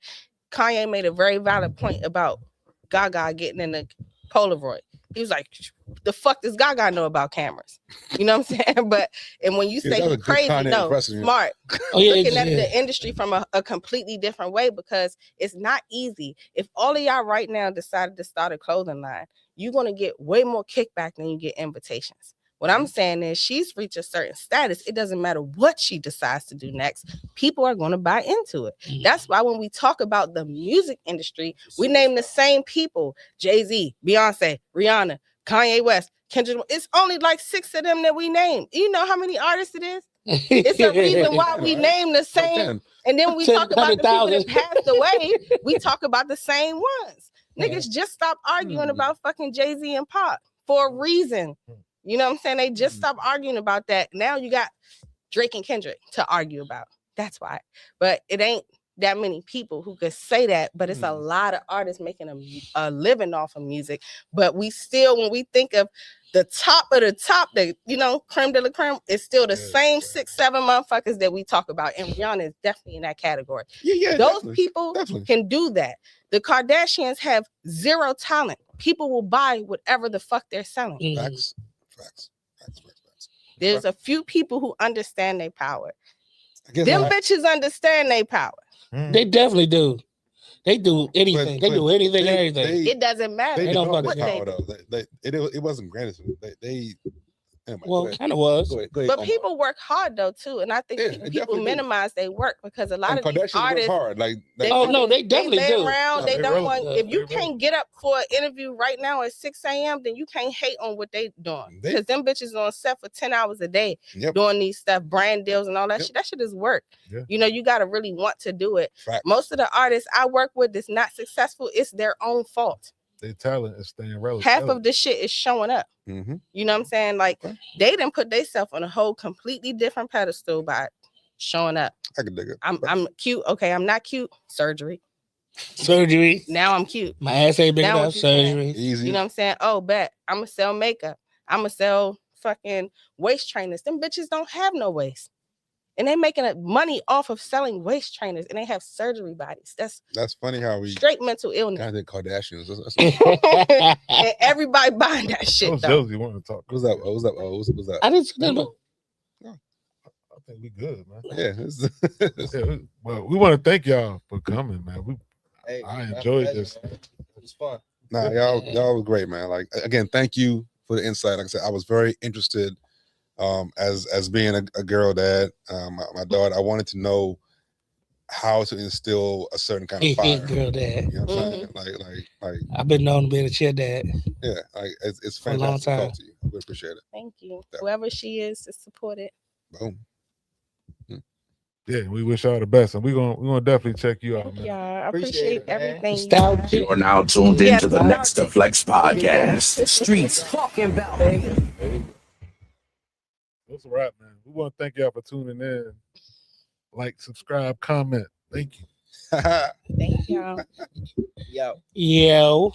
Kanye made a very valid point about Gaga getting in the Polaroid. He was like, the fuck does Gaga know about cameras? You know what I'm saying? But and when you Yeah, say that was he a good crazy, Kanye no, impression, yeah. smart. Oh yeah, Looking at yeah. the industry from a completely different way, because it's not easy. If all of y'all right now decided to start a clothing line, you're gonna get way more kickback than you get invitations. What I'm saying is she's reached a certain status. It doesn't matter what she decides to do next. People are going to buy into it. That's why when we talk about the music industry, we name the same people: Jay-Z, Beyonce, Rihanna, Kanye West, Kendrick. It's only like 6 of them that we name. You know how many artists it is? It's a reason why we name the same. And then when we talk about the people that 10,000. passed away, we talk about the same ones. Niggas just stop arguing about fucking Jay-Z and Pop for a reason. You know what I'm saying? They just stopped arguing about that. Now you got Drake and Kendrick to argue about. That's why. But it ain't that many people who could say that, but it's a lot of artists making a living off of music. But we still, when we think of the top of the top, that, you know, creme de la creme, it's still the same 6, 7 motherfuckers that we talk about. And Rihanna is definitely in that category. Yeah, Those people can do that. The Kardashians have zero talent. People will buy whatever the fuck they're selling. Facts. There's a few people who understand their power. guess Them I- bitches understand their power. They definitely do. They do anything. They do anything and everything. It doesn't matter. They They don't developed fucking the know. power though. It wasn't granted to them. They anyway, go Well, ahead. kind of was. Go ahead, go ahead, But Omar. people work hard though too, and I think Yeah, they people definitely do. minimize their work because a lot And of these Kardashians work artists. hard. Like Oh, no, they definitely lay do. around. No, They they don't really want. do. If you They can't get up for an interview right now at 6 a.m., then you can't hate on what they doing. They- Because them bitches on set for 10 hours a day Yep. doing these stuff, brand deals and all that Yep. shit. That shit is work. Yeah. You know, you gotta really want to do it. Facts. Most of the artists I work with that's not successful, it's their own fault. Their talent is staying relevant. Half of the shit is showing up. Mhm. You know what I'm saying? Like Okay. they didn't put themselves on a whole completely different pedestal by showing up. I can dig it. I'm cute. Okay, I'm not cute. Surgery. Surgery. Now I'm cute. My ass ain't big Now enough. what you saying? Surgery. Easy. You know what I'm saying? Oh, bet I'm gonna sell makeup. I'm gonna sell fucking waist trainers. Them bitches don't have no waist. And they making money off of selling waist trainers, and they have surgery bodies. That's That's funny how we straight mental illness. got the Kardashians. That's, And everybody buying that I shit was though. Josie wanting to talk. what's up? What's up? What's up? I didn't see that. I think we good, man. Yeah. it's- Yeah, well, we want to thank y'all for coming, man. Hey, I my enjoyed pleasure, this. man. It was fun. Nah, y'all was great, man. Like again, thank you for the insight. Like I said, I was very interested. As being a girl dad, my daughter, I wanted to know how to instill a certain kind of fire. Girl, dad. You know what I'm saying? Like, I've been known to be a cheer dad. yeah, like it's For a long fantastic to talk time. to you. I really appreciate it. Thank you. Yeah. Whoever she is to support it. Boom. Yeah, we wish y'all the best, and we're gonna definitely check you out, Thank man. y'all. I Appreciate appreciate it, man. everything. Style You are now tuned Yes, into the I Next to Flex podcast. Streets talking about, baby. That's a wrap, man. We want to thank y'all for tuning in. Like, subscribe, comment. Thank you. Thank y'all. Yo. Yo.